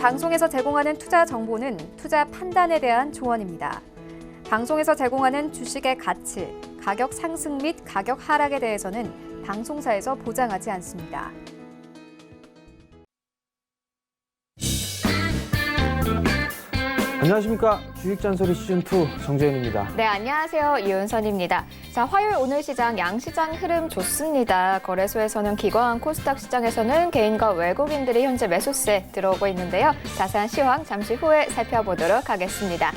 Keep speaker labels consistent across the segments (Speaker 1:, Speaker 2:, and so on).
Speaker 1: 방송에서 제공하는 투자 정보는 투자 판단에 대한 조언입니다. 방송에서 제공하는 주식의 가치, 가격 상승 및 가격 하락에 대해서는 방송사에서 보장하지 않습니다.
Speaker 2: 안녕하십니까. 주식잔소리 시즌2 정재현입니다.
Speaker 3: 네, 안녕하세요. 이은선입니다. 자, 화요일 오늘 시장 양시장 흐름 좋습니다. 거래소에서는 기관, 코스닥 시장에서는 개인과 외국인들이 현재 매수세 들어오고 있는데요. 자세한 시황 잠시 후에 살펴보도록 하겠습니다.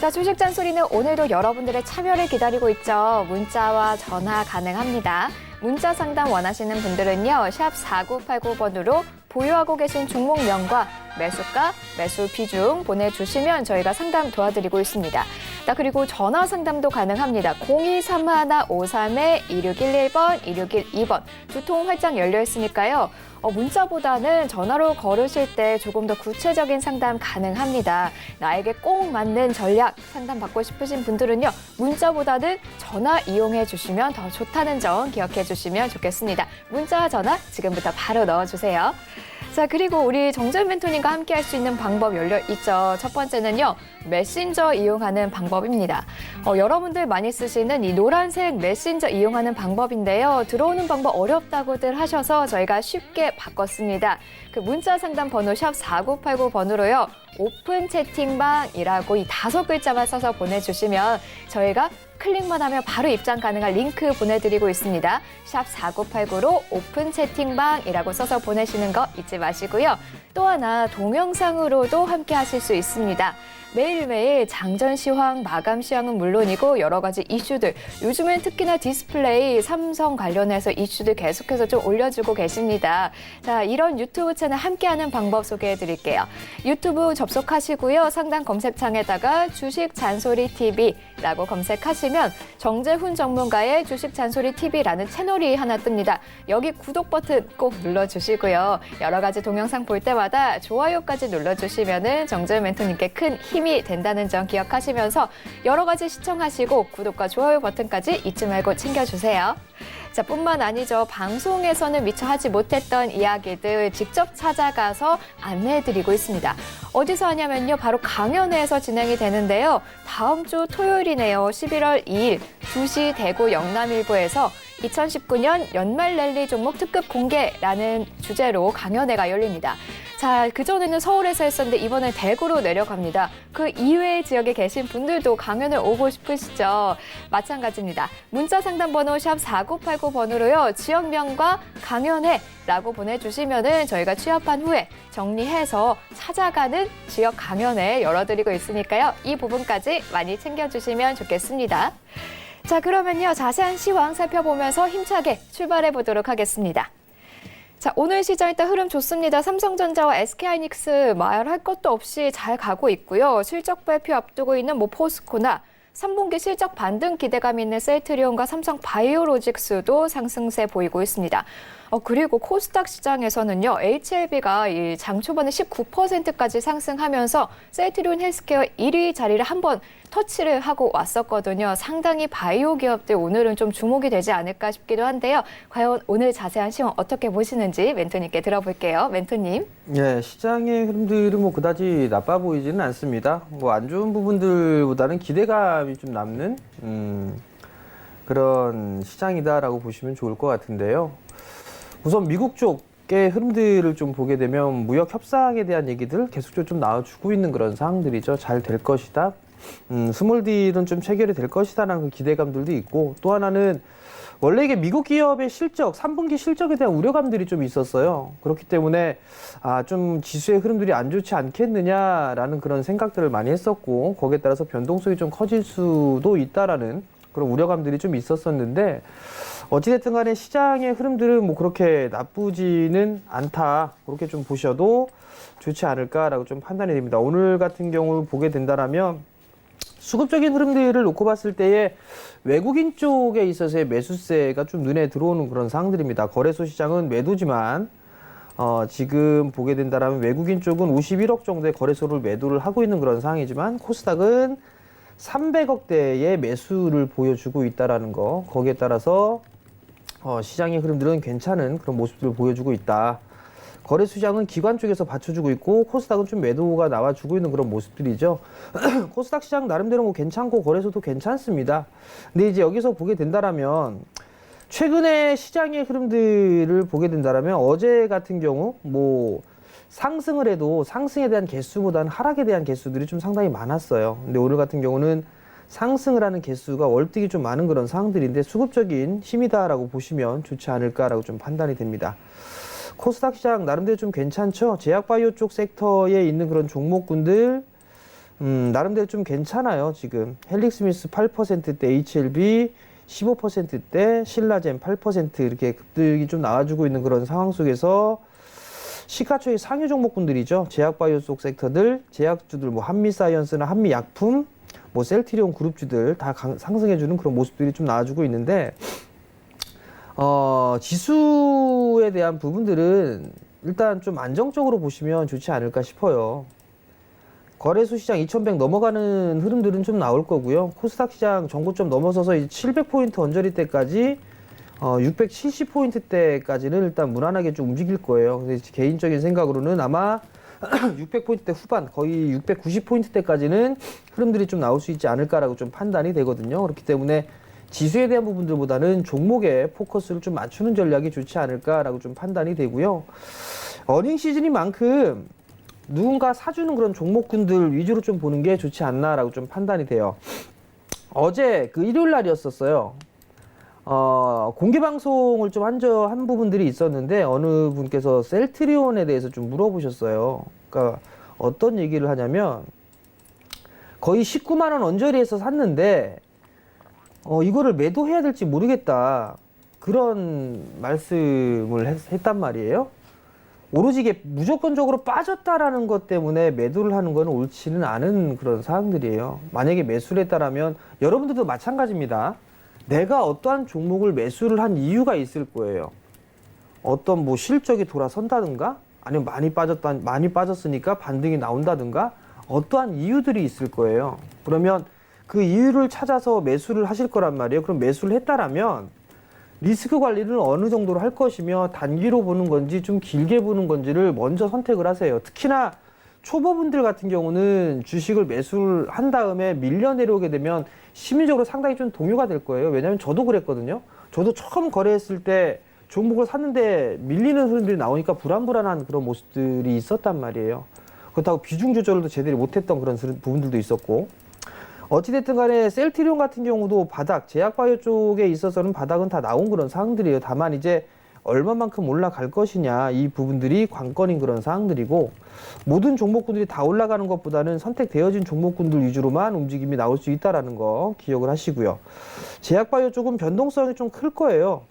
Speaker 3: 자, 주식잔소리는 오늘도 여러분들의 참여를 기다리고 있죠. 문자와 전화 가능합니다. 문자 상담 원하시는 분들은요. 샵 4989번으로 보유하고 계신 종목명과 매수가, 매수 비중 보내주시면 저희가 상담 도와드리고 있습니다. 자, 그리고 전화 상담도 가능합니다. 0231-53-2611번, 2612번 두 통 활짝 열려 있으니까요. 문자보다는 전화로 걸으실 때 조금 더 구체적인 상담 가능합니다. 나에게 꼭 맞는 전략 상담받고 싶으신 분들은요. 문자보다는 전화 이용해 주시면 더 좋다는 점 기억해 주시면 좋겠습니다. 문자와 전화 지금부터 바로 넣어주세요. 자, 그리고 우리 정재현 멘토님과 함께 할 수 있는 방법 열려 있죠. 첫 번째는요. 메신저 이용하는 방법입니다. 여러분들 많이 쓰시는 이 노란색 메신저 이용하는 방법인데요. 들어오는 방법 어렵다고들 하셔서 저희가 쉽게 바꿨습니다. 그 문자 상담 번호 샵 4989번으로요. 오픈 채팅방이라고 이 5글자만 써서 보내주시면 저희가 클릭만 하면 바로 입장 가능한 링크 보내드리고 있습니다. 샵 4989로 오픈 채팅방이라고 써서 보내시는 거 잊지 마시고요. 또 하나 동영상으로도 함께 하실 수 있습니다. 매일매일 장전 시황, 마감 시황은 물론이고 여러 가지 이슈들, 요즘엔 특히나 디스플레이, 삼성 관련해서 이슈들 계속해서 좀 올려주고 계십니다. 자, 이런 유튜브 채널 함께하는 방법 소개해드릴게요. 유튜브 접속하시고요. 상단 검색창에다가 주식잔소리TV라고 검색하시면 정재훈 전문가의 주식잔소리TV라는 채널이 하나 뜹니다. 여기 구독 버튼 꼭 눌러주시고요. 여러 가지 동영상 볼 때마다 좋아요까지 눌러주시면은 정재훈 멘토님께 큰 힘이 된다는 점 기억하시면서 여러 가지 시청하시고 구독과 좋아요 버튼까지 잊지 말고 챙겨주세요. 자, 뿐만 아니죠. 방송에서는 미처 하지 못했던 이야기들 직접 찾아가서 안내해드리고 있습니다. 어디서 하냐면요. 바로 강연회에서 진행이 되는데요. 다음 주 토요일이네요. 11월 2일 2시 대구 영남일보에서 2019년 연말 랠리 종목 특급 공개라는 주제로 강연회가 열립니다. 자, 그전에는 서울에서 했었는데 이번엔 대구로 내려갑니다. 그 이외의 지역에 계신 분들도 강연을 오고 싶으시죠? 마찬가지입니다. 문자 상담 번호 샵 4989번으로요. 지역명과 강연회라고 보내주시면은 저희가 취합한 후에 정리해서 찾아가는 지역 강연회 열어드리고 있으니까요. 이 부분까지 많이 챙겨주시면 좋겠습니다. 자, 그러면요. 자세한 시황 살펴보면서 힘차게 출발해 보도록 하겠습니다. 자, 오늘 시장 일단 흐름 좋습니다. 삼성전자와 SK하이닉스 말할 것도 없이 잘 가고 있고요. 실적 발표 앞두고 있는 포스코나 3분기 실적 반등 기대감 있는 셀트리온과 삼성 바이오로직스도 상승세 보이고 있습니다. 그리고 코스닥 시장에서는요. HLB가 장 초반에 19%까지 상승하면서 셀트리온 헬스케어 1위 자리를 한번 터치를 하고 왔었거든요. 상당히 바이오 기업들 오늘은 좀 주목이 되지 않을까 싶기도 한데요. 과연 오늘 자세한 시황 어떻게 보시는지 멘토님께 들어볼게요. 멘토님.
Speaker 2: 네, 시장의 흐름들은 그다지 나빠 보이지는 않습니다. 안 좋은 부분들보다는 기대감이 좀 남는 그런 시장이다라고 보시면 좋을 것 같은데요. 우선 미국 쪽의 흐름들을 좀 보게 되면 무역 협상에 대한 얘기들 계속적으로 좀 나와주고 있는 그런 상황들이죠. 잘 될 것이다. 스몰딜은 좀 체결이 될 것이다라는 그 기대감들도 있고, 또 하나는 원래 이게 미국 기업의 실적, 3분기 실적에 대한 우려감들이 좀 있었어요. 그렇기 때문에 좀 지수의 흐름들이 안 좋지 않겠느냐라는 그런 생각들을 많이 했었고, 거기에 따라서 변동성이 좀 커질 수도 있다라는 그런 우려감들이 좀 있었었는데, 어찌됐든 간에 시장의 흐름들은 그렇게 나쁘지는 않다. 그렇게 좀 보셔도 좋지 않을까라고 좀 판단이 됩니다. 오늘 같은 경우를 보게 된다라면 수급적인 흐름들을 놓고 봤을 때에 외국인 쪽에 있어서의 매수세가 좀 눈에 들어오는 그런 상황들입니다. 거래소 시장은 매도지만 지금 보게 된다라면 외국인 쪽은 51억 정도의 거래소를 매도를 하고 있는 그런 상황이지만 코스닥은 300억대의 매수를 보여주고 있다라는 거, 거기에 따라서 시장의 흐름들은 괜찮은 그런 모습들을 보여주고 있다. 거래 수장은 기관 쪽에서 받쳐주고 있고 코스닥은 좀 매도가 나와주고 있는 그런 모습들이죠. 코스닥 시장 나름대로 뭐 괜찮고 거래소도 괜찮습니다. 근데 이제 여기서 보게 된다라면 최근에 시장의 흐름들을 보게 된다라면 어제 같은 경우 뭐 상승을 해도 상승에 대한 개수보다는 하락에 대한 개수들이 좀 상당히 많았어요. 근데 오늘 같은 경우는 상승을 하는 개수가 월등히 좀 많은 그런 상황들인데 수급적인 힘이다라고 보시면 좋지 않을까라고 좀 판단이 됩니다. 코스닥 시장 나름대로 좀 괜찮죠? 제약바이오 쪽 섹터에 있는 그런 종목군들 나름대로 좀 괜찮아요. 지금 헬릭스미스 8%대, HLB 15%대, 신라젠 8% 이렇게 급등이 좀 나와주고 있는 그런 상황 속에서 시가총액 상위 종목군들이죠. 제약바이오 쪽 섹터들, 제약주들, 뭐 한미사이언스나 한미약품, 뭐 셀트리온 그룹주들 다 상승해주는 그런 모습들이 좀 나와주고 있는데, 지수에 대한 부분들은 일단 좀 안정적으로 보시면 좋지 않을까 싶어요. 거래소 시장 2100 넘어가는 흐름들은 좀 나올 거고요. 코스닥 시장 전고점 넘어서서 700포인트 언저리 때까지 670포인트대까지는 일단 무난하게 좀 움직일 거예요. 근데 개인적인 생각으로는 아마 600포인트대 후반, 거의 690포인트대까지는 흐름들이 좀 나올 수 있지 않을까라고 좀 판단이 되거든요. 그렇기 때문에 지수에 대한 부분들보다는 종목에 포커스를 좀 맞추는 전략이 좋지 않을까라고 좀 판단이 되고요. 어닝 시즌인 만큼 누군가 사주는 그런 종목군들 위주로 좀 보는 게 좋지 않나라고 좀 판단이 돼요. 어제 그 일요일 날이었었어요. 공개 방송을 좀 한 부분들이 있었는데 어느 분께서 셀트리온에 대해서 좀 물어보셨어요. 그러니까 어떤 얘기를 하냐면 거의 19만 원 언저리에서 샀는데 이거를 매도해야 될지 모르겠다. 그런 말씀을 했단 말이에요. 오로지 이게 무조건적으로 빠졌다라는 것 때문에 매도를 하는 건 옳지는 않은 그런 사항들이에요. 만약에 매수를 했다라면 여러분들도 마찬가지입니다. 내가 어떠한 종목을 매수를 한 이유가 있을 거예요. 어떤 뭐 실적이 돌아선다든가 아니면 많이 빠졌으니까 반등이 나온다든가 어떠한 이유들이 있을 거예요. 그러면 그 이유를 찾아서 매수를 하실 거란 말이에요. 그럼 매수를 했다라면 리스크 관리를 어느 정도로 할 것이며 단기로 보는 건지 좀 길게 보는 건지를 먼저 선택을 하세요. 특히나 초보분들 같은 경우는 주식을 매수를 한 다음에 밀려 내려오게 되면 심리적으로 상당히 좀 동요가 될 거예요. 왜냐하면 저도 그랬거든요. 저도 처음 거래했을 때 종목을 샀는데 밀리는 흐름들이 나오니까 불안불안한 그런 모습들이 있었단 말이에요. 그렇다고 비중 조절도 제대로 못했던 그런 부분들도 있었고, 어찌됐든 간에 셀트리온 같은 경우도 바닥, 제약바이오 쪽에 있어서는 바닥은 다 나온 그런 사항들이에요. 다만 이제 얼마만큼 올라갈 것이냐, 이 부분들이 관건인 그런 사항들이고, 모든 종목군들이 다 올라가는 것보다는 선택되어진 종목군들 위주로만 움직임이 나올 수 있다는 거 기억을 하시고요. 제약바이오 쪽은 변동성이 좀 클 거예요.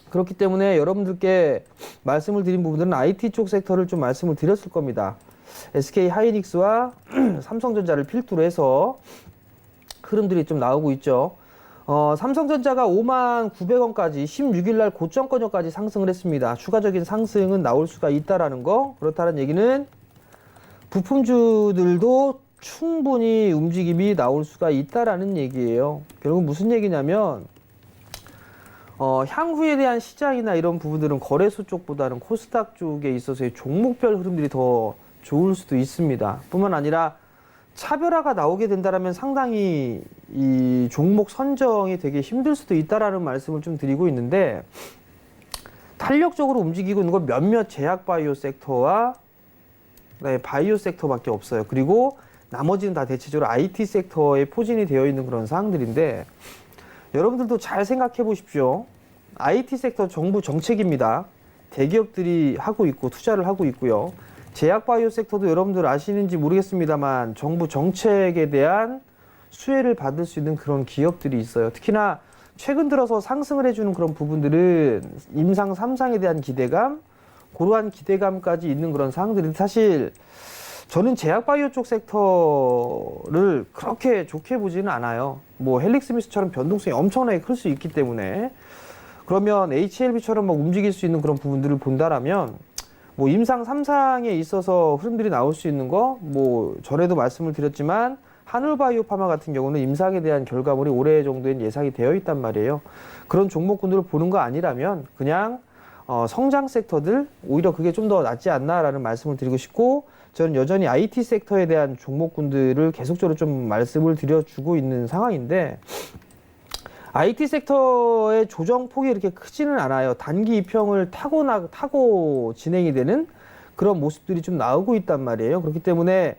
Speaker 2: 그렇기 때문에 여러분들께 말씀을 드린 부분들은 IT 쪽 섹터를 좀 말씀을 드렸을 겁니다. SK 하이닉스와 삼성전자를 필두로 해서 흐름들이 좀 나오고 있죠. 삼성전자가 59,900원까지 16일 날 고점권역까지 상승을 했습니다. 추가적인 상승은 나올 수가 있다라는 거. 그렇다는 얘기는 부품주들도 충분히 움직임이 나올 수가 있다라는 얘기예요. 결국 무슨 얘기냐면 향후에 대한 시장이나 이런 부분들은 거래소 쪽보다는 코스닥 쪽에 있어서의 종목별 흐름들이 더 좋을 수도 있습니다. 뿐만 아니라 차별화가 나오게 된다면 상당히 이 종목 선정이 되게 힘들 수도 있다라는 말씀을 좀 드리고 있는데, 탄력적으로 움직이고 있는 건 몇몇 제약바이오 섹터와 바이오 섹터밖에 없어요. 그리고 나머지는 다 대체적으로 IT 섹터에 포진이 되어 있는 그런 사항들인데, 여러분들도 잘 생각해 보십시오. IT 섹터 정부 정책입니다. 대기업들이 하고 있고 투자를 하고 있고요. 제약바이오 섹터도 여러분들 아시는지 모르겠습니다만 정부 정책에 대한 수혜를 받을 수 있는 그런 기업들이 있어요. 특히나 최근 들어서 상승을 해주는 그런 부분들은 임상 3상에 대한 기대감, 그러한 기대감까지 있는 그런 사항들이, 사실 저는 제약바이오 쪽 섹터를 그렇게 좋게 보지는 않아요. 뭐 헬릭스미스처럼 변동성이 엄청나게 클 수 있기 때문에. 그러면 HLB처럼 막 움직일 수 있는 그런 부분들을 본다라면 뭐 임상 3상에 있어서 흐름들이 나올 수 있는 거, 뭐 전에도 말씀을 드렸지만 한울바이오파마 같은 경우는 임상에 대한 결과물이 올해 정도엔 예상이 되어 있단 말이에요. 그런 종목군들을 보는 거 아니라면 그냥 성장 섹터들 오히려 그게 좀 더 낫지 않나라는 말씀을 드리고 싶고 저는 여전히 IT 섹터에 대한 종목군들을 계속적으로 좀 말씀을 드려주고 있는 상황인데 IT sek터의 조정폭이 이렇게 크지는 않아요. 단기 이평을 타고 진행이 되는 그런 모습들이 좀 나오고 있단 말이에요. 그렇기 때문에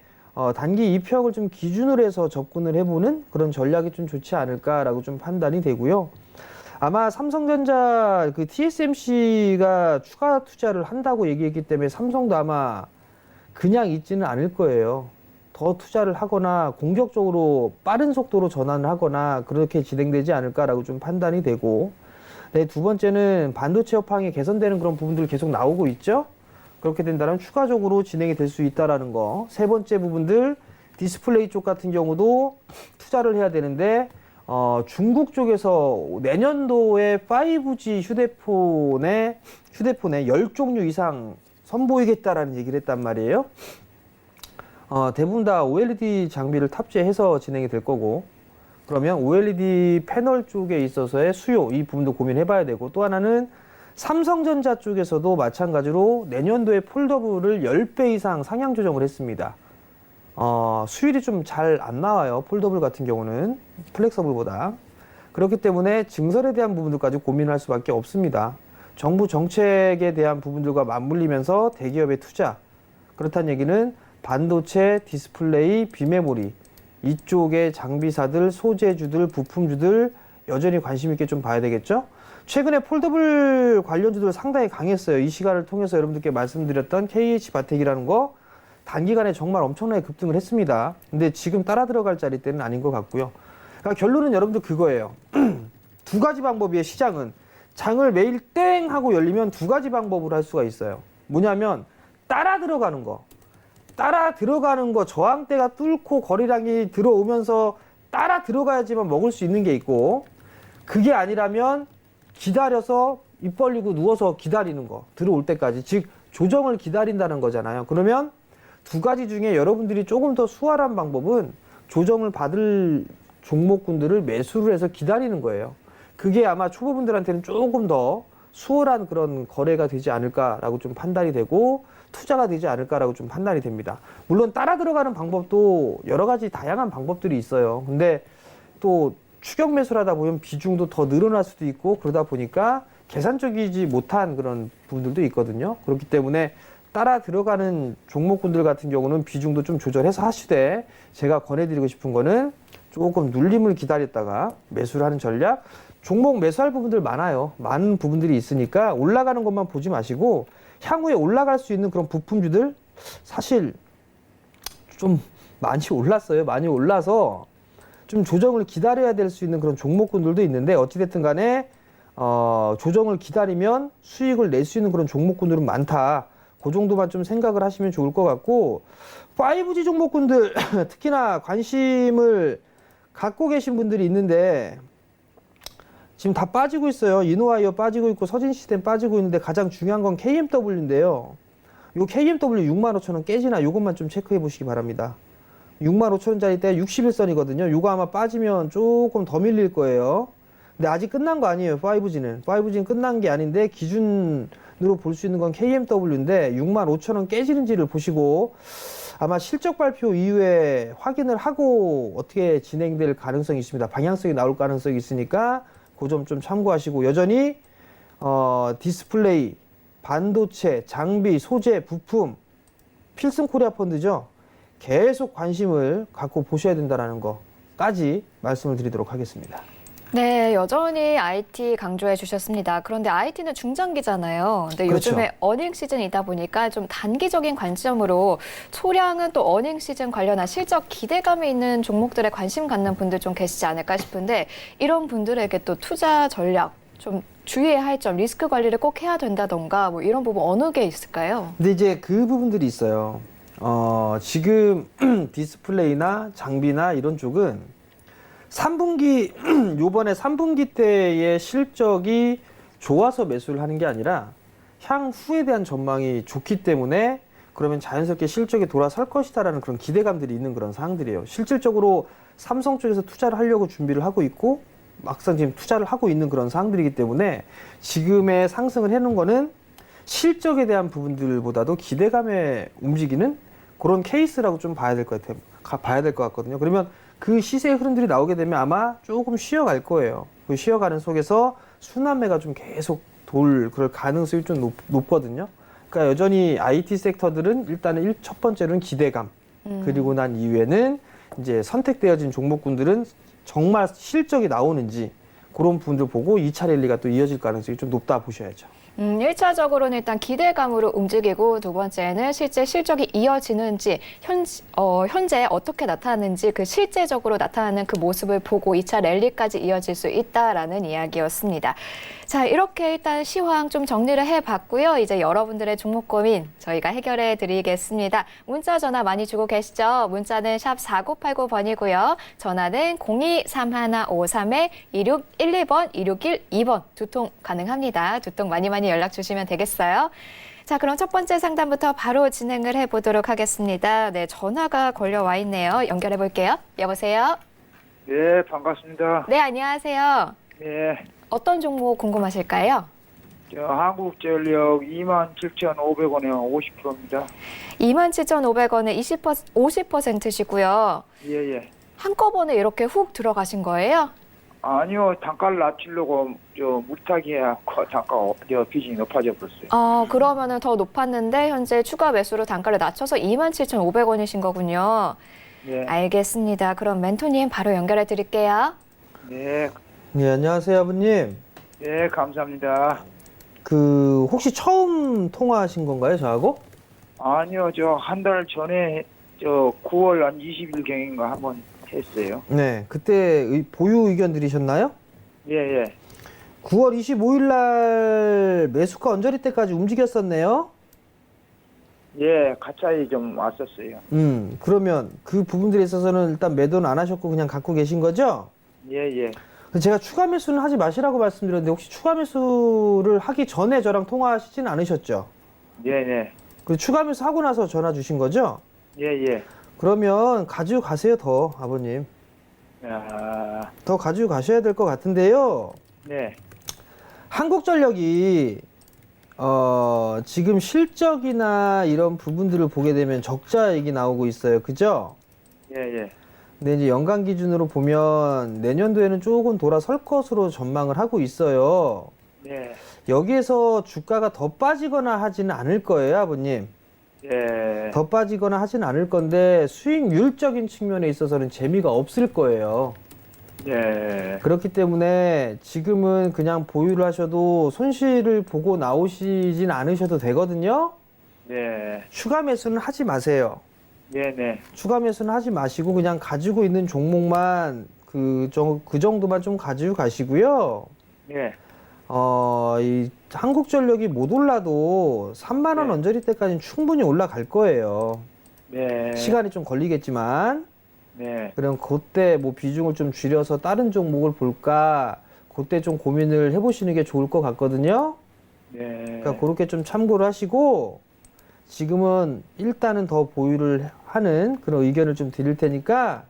Speaker 2: 단기 이평을 좀 기준으로 해서 접근을 해보는 그런 전략이 좀 좋지 않을까라고 좀 판단이 되고요. 아마 삼성전자 그 TSMC가 추가 투자를 한다고 얘기했기 때문에 삼성도 아마 그냥 있지는 않을 거예요. 더 투자를 하거나 공격적으로 빠른 속도로 전환을 하거나 그렇게 진행되지 않을까라고 좀 판단이 되고, 네, 두 번째는 반도체 업황이 개선되는 그런 부분들 계속 나오고 있죠. 그렇게 된다면 추가적으로 진행이 될 수 있다라는 거. 세 번째 부분들 디스플레이 쪽 같은 경우도 투자를 해야 되는데 중국 쪽에서 내년도에 5G 휴대폰에 10종류 이상 선보이겠다라는 얘기를 했단 말이에요. 대부분 다 OLED 장비를 탑재해서 진행이 될 거고, 그러면 OLED 패널 쪽에 있어서의 수요, 이 부분도 고민해 봐야 되고, 또 하나는 삼성전자 쪽에서도 마찬가지로 내년도에 폴더블을 10배 이상 상향 조정을 했습니다. 수율이 좀 잘 안 나와요. 폴더블 같은 경우는 플렉서블보다. 그렇기 때문에 증설에 대한 부분들까지 고민할 수밖에 없습니다. 정부 정책에 대한 부분들과 맞물리면서 대기업의 투자, 그렇다는 얘기는 반도체, 디스플레이, 비메모리 이쪽의 장비사들, 소재주들, 부품주들 여전히 관심 있게 좀 봐야 되겠죠. 최근에 폴더블 관련주들 상당히 강했어요. 이 시간을 통해서 여러분들께 말씀드렸던 KH바텍이라는 거 단기간에 정말 엄청나게 급등을 했습니다. 근데 지금 따라 들어갈 자리대는 아닌 것 같고요. 그러니까 결론은 여러분들 그거예요. 두 가지 방법이에요. 시장은 장을 매일 땡 하고 열리면 두 가지 방법으로 할 수가 있어요. 뭐냐면 따라 들어가는 거, 저항대가 뚫고 거래량이 들어오면서 따라 들어가야지만 먹을 수 있는 게 있고, 그게 아니라면 기다려서 입 벌리고 누워서 기다리는 거, 들어올 때까지, 즉 조정을 기다린다는 거잖아요. 그러면 두 가지 중에 여러분들이 조금 더 수월한 방법은 조정을 받을 종목군들을 매수를 해서 기다리는 거예요. 그게 아마 초보분들한테는 조금 더 수월한 그런 거래가 되지 않을까라고 좀 판단이 되고 투자가 되지 않을까라고 좀 판단이 됩니다. 물론 따라 들어가는 방법도 여러 가지 다양한 방법들이 있어요. 근데 또 추격 매수를 하다 보면 비중도 더 늘어날 수도 있고, 그러다 보니까 계산적이지 못한 그런 부분들도 있거든요. 그렇기 때문에 따라 들어가는 종목군들 같은 경우는 비중도 좀 조절해서 하시되, 제가 권해드리고 싶은 거는 조금 눌림을 기다렸다가 매수를 하는 전략. 종목 매수할 부분들 많아요. 많은 부분들이 있으니까 올라가는 것만 보지 마시고 향후에 올라갈 수 있는 그런 부품주들, 사실 좀 많이 올랐어요. 많이 올라서 좀 조정을 기다려야 될 수 있는 그런 종목군들도 있는데, 어찌됐든 간에 조정을 기다리면 수익을 낼 수 있는 그런 종목군들은 많다. 그 정도만 좀 생각을 하시면 좋을 것 같고, 5G 종목군들 특히나 관심을 갖고 계신 분들이 있는데 지금 다 빠지고 있어요. 이노와이어 빠지고 있고 서진시스템 빠지고 있는데, 가장 중요한 건 KMW인데요. 요 KMW 65,000원 깨지나 요것만 좀 체크해 보시기 바랍니다. 65,000원짜리 때 61선이거든요. 요거 아마 빠지면 조금 더 밀릴 거예요. 근데 아직 끝난 거 아니에요. 5G는 끝난 게 아닌데 기준으로 볼 수 있는 건 KMW인데 65,000원 깨지는지를 보시고 아마 실적 발표 이후에 확인을 하고 어떻게 진행될 가능성이 있습니다. 방향성이 나올 가능성이 있으니까 그 점 좀 참고하시고, 여전히 디스플레이, 반도체, 장비, 소재, 부품, 필승 코리아 펀드죠. 계속 관심을 갖고 보셔야 된다는 거까지 말씀을 드리도록 하겠습니다.
Speaker 3: 네, 여전히 IT 강조해 주셨습니다. 그런데 IT는 중장기잖아요. 근데
Speaker 2: 그렇죠.
Speaker 3: 요즘에 어닝 시즌이다 보니까 좀 단기적인 관점으로 소량은 또 어닝 시즌 관련한 실적 기대감이 있는 종목들에 관심 갖는 분들 좀 계시지 않을까 싶은데, 이런 분들에게 또 투자 전략 좀 주의해야 할 점, 리스크 관리를 꼭 해야 된다던가 뭐 이런 부분 어느 게 있을까요?
Speaker 2: 근데 이제 그 부분들이 있어요. 지금 디스플레이나 장비나 이런 쪽은 3분기, 요번에 3분기 때의 실적이 좋아서 매수를 하는 게 아니라 향후에 대한 전망이 좋기 때문에 그러면 자연스럽게 실적이 돌아설 것이다라는 그런 기대감들이 있는 그런 상황들이에요. 실질적으로 삼성 쪽에서 투자를 하려고 준비를 하고 있고, 막상 지금 투자를 하고 있는 그런 상황들이기 때문에 지금의 상승을 해놓은 거는 실적에 대한 부분들보다도 기대감에 움직이는 그런 케이스라고 좀 봐야 될 것 같아요. 봐야 될 것 같거든요. 그러면 그 시세의 흐름들이 나오게 되면 아마 조금 쉬어갈 거예요. 그 쉬어가는 속에서 순환매가 좀 계속 그럴 가능성이 좀 높거든요. 그러니까 여전히 IT 섹터들은 일단은 첫 번째로는 기대감, 그리고 난 이후에는 이제 선택되어진 종목군들은 정말 실적이 나오는지 그런 부분들 보고 2차 랠리가 또 이어질 가능성이 좀 높다 보셔야죠.
Speaker 3: 1차적으로는 일단 기대감으로 움직이고 두 번째는 실제 실적이 이어지는지 현재 어떻게 나타나는지 그 실제적으로 나타나는 그 모습을 보고 2차 랠리까지 이어질 수 있다라는 이야기였습니다. 자, 이렇게 일단 시황 좀 정리를 해봤고요. 이제 여러분들의 종목 고민 저희가 해결해 드리겠습니다. 문자 전화 많이 주고 계시죠? 문자는 샵 4989번이고요. 전화는 023153-2612번, 2612번 두 통 가능합니다. 두 통 많이 연락 주시면 되겠어요. 자, 그럼 첫 번째 상담부터 바로 진행을 해보도록 하겠습니다. 네, 전화가 걸려와 있네요. 연결해 볼게요. 여보세요?
Speaker 4: 네, 반갑습니다.
Speaker 3: 네, 안녕하세요.
Speaker 4: 네,
Speaker 3: 어떤 종목 궁금하실까요?
Speaker 4: 한국전력 27,500원에 50%입니다.
Speaker 3: 27,500원에 50%시고요.
Speaker 4: 예, 예.
Speaker 3: 한꺼번에 이렇게 훅 들어가신 거예요?
Speaker 4: 아니요, 단가를 낮추려고 물타기 해갖고 단가 비중이 높아져 버렸어요.
Speaker 3: 그러면은 더 높았는데 현재 추가 매수로 단가를 낮춰서 27,500원이신 거군요.
Speaker 4: 네,
Speaker 3: 알겠습니다. 그럼 멘토님 바로 연결해 드릴게요.
Speaker 4: 네,
Speaker 2: 네, 안녕하세요, 아버님.
Speaker 4: 네, 감사합니다.
Speaker 2: 혹시 처음 통화하신 건가요, 저하고?
Speaker 4: 아니요, 한 달 전에 9월 한 20일경인가 한번 했어요.
Speaker 2: 네, 그때 보유 의견 드리셨나요?
Speaker 4: 예, 예.
Speaker 2: 9월 25일 날 매수가 언저리 때까지 움직였었네요.
Speaker 4: 예, 가차이 좀 왔었어요.
Speaker 2: 그러면 그 부분들에 있어서는 일단 매도는 안 하셨고 그냥 갖고 계신 거죠?
Speaker 4: 예, 예.
Speaker 2: 제가 추가 매수는 하지 마시라고 말씀드렸는데 혹시 추가 매수를 하기 전에 저랑 통화하시지는 않으셨죠?
Speaker 4: 예, 예.
Speaker 2: 그 추가 매수 하고 나서 전화 주신 거죠?
Speaker 4: 예, 예.
Speaker 2: 그러면 가지고 가세요, 더, 아버님.
Speaker 4: 아,
Speaker 2: 더 가지고 가셔야 될 것 같은데요.
Speaker 4: 네.
Speaker 2: 한국전력이 지금 실적이나 이런 부분들을 보게 되면 적자 얘기 나오고 있어요. 그죠?
Speaker 4: 예, 예.
Speaker 2: 근데 이제 연간 기준으로 보면 내년도에는 조금 돌아설 것으로 전망을 하고 있어요.
Speaker 4: 네.
Speaker 2: 여기에서 주가가 더 빠지거나 하지는 않을 거예요, 아버님.
Speaker 4: 예.
Speaker 2: 더 빠지거나 하진 않을 건데 수익률적인 측면에 있어서는 재미가 없을 거예요.
Speaker 4: 예.
Speaker 2: 그렇기 때문에 지금은 그냥 보유를 하셔도 손실을 보고 나오시진 않으셔도 되거든요.
Speaker 4: 네.
Speaker 2: 추가 매수는 하지 마세요.
Speaker 4: 네네.
Speaker 2: 추가 매수는 하지 마시고 그냥 가지고 있는 종목만 그 정도만 좀 가지고 가시고요.
Speaker 4: 네.
Speaker 2: 이 한국전력이 못 올라도 3만 원
Speaker 4: 네.
Speaker 2: 언저리 때까지는 충분히 올라갈 거예요.
Speaker 4: 네.
Speaker 2: 시간이 좀 걸리겠지만,
Speaker 4: 네.
Speaker 2: 그럼 그때 뭐 비중을 좀 줄여서 다른 종목을 볼까, 그때 좀 고민을 해보시는 게 좋을 것 같거든요.
Speaker 4: 네.
Speaker 2: 그러니까 그렇게 좀 참고를 하시고, 지금은 일단은 더 보유를 하는 그런 의견을 좀 드릴 테니까,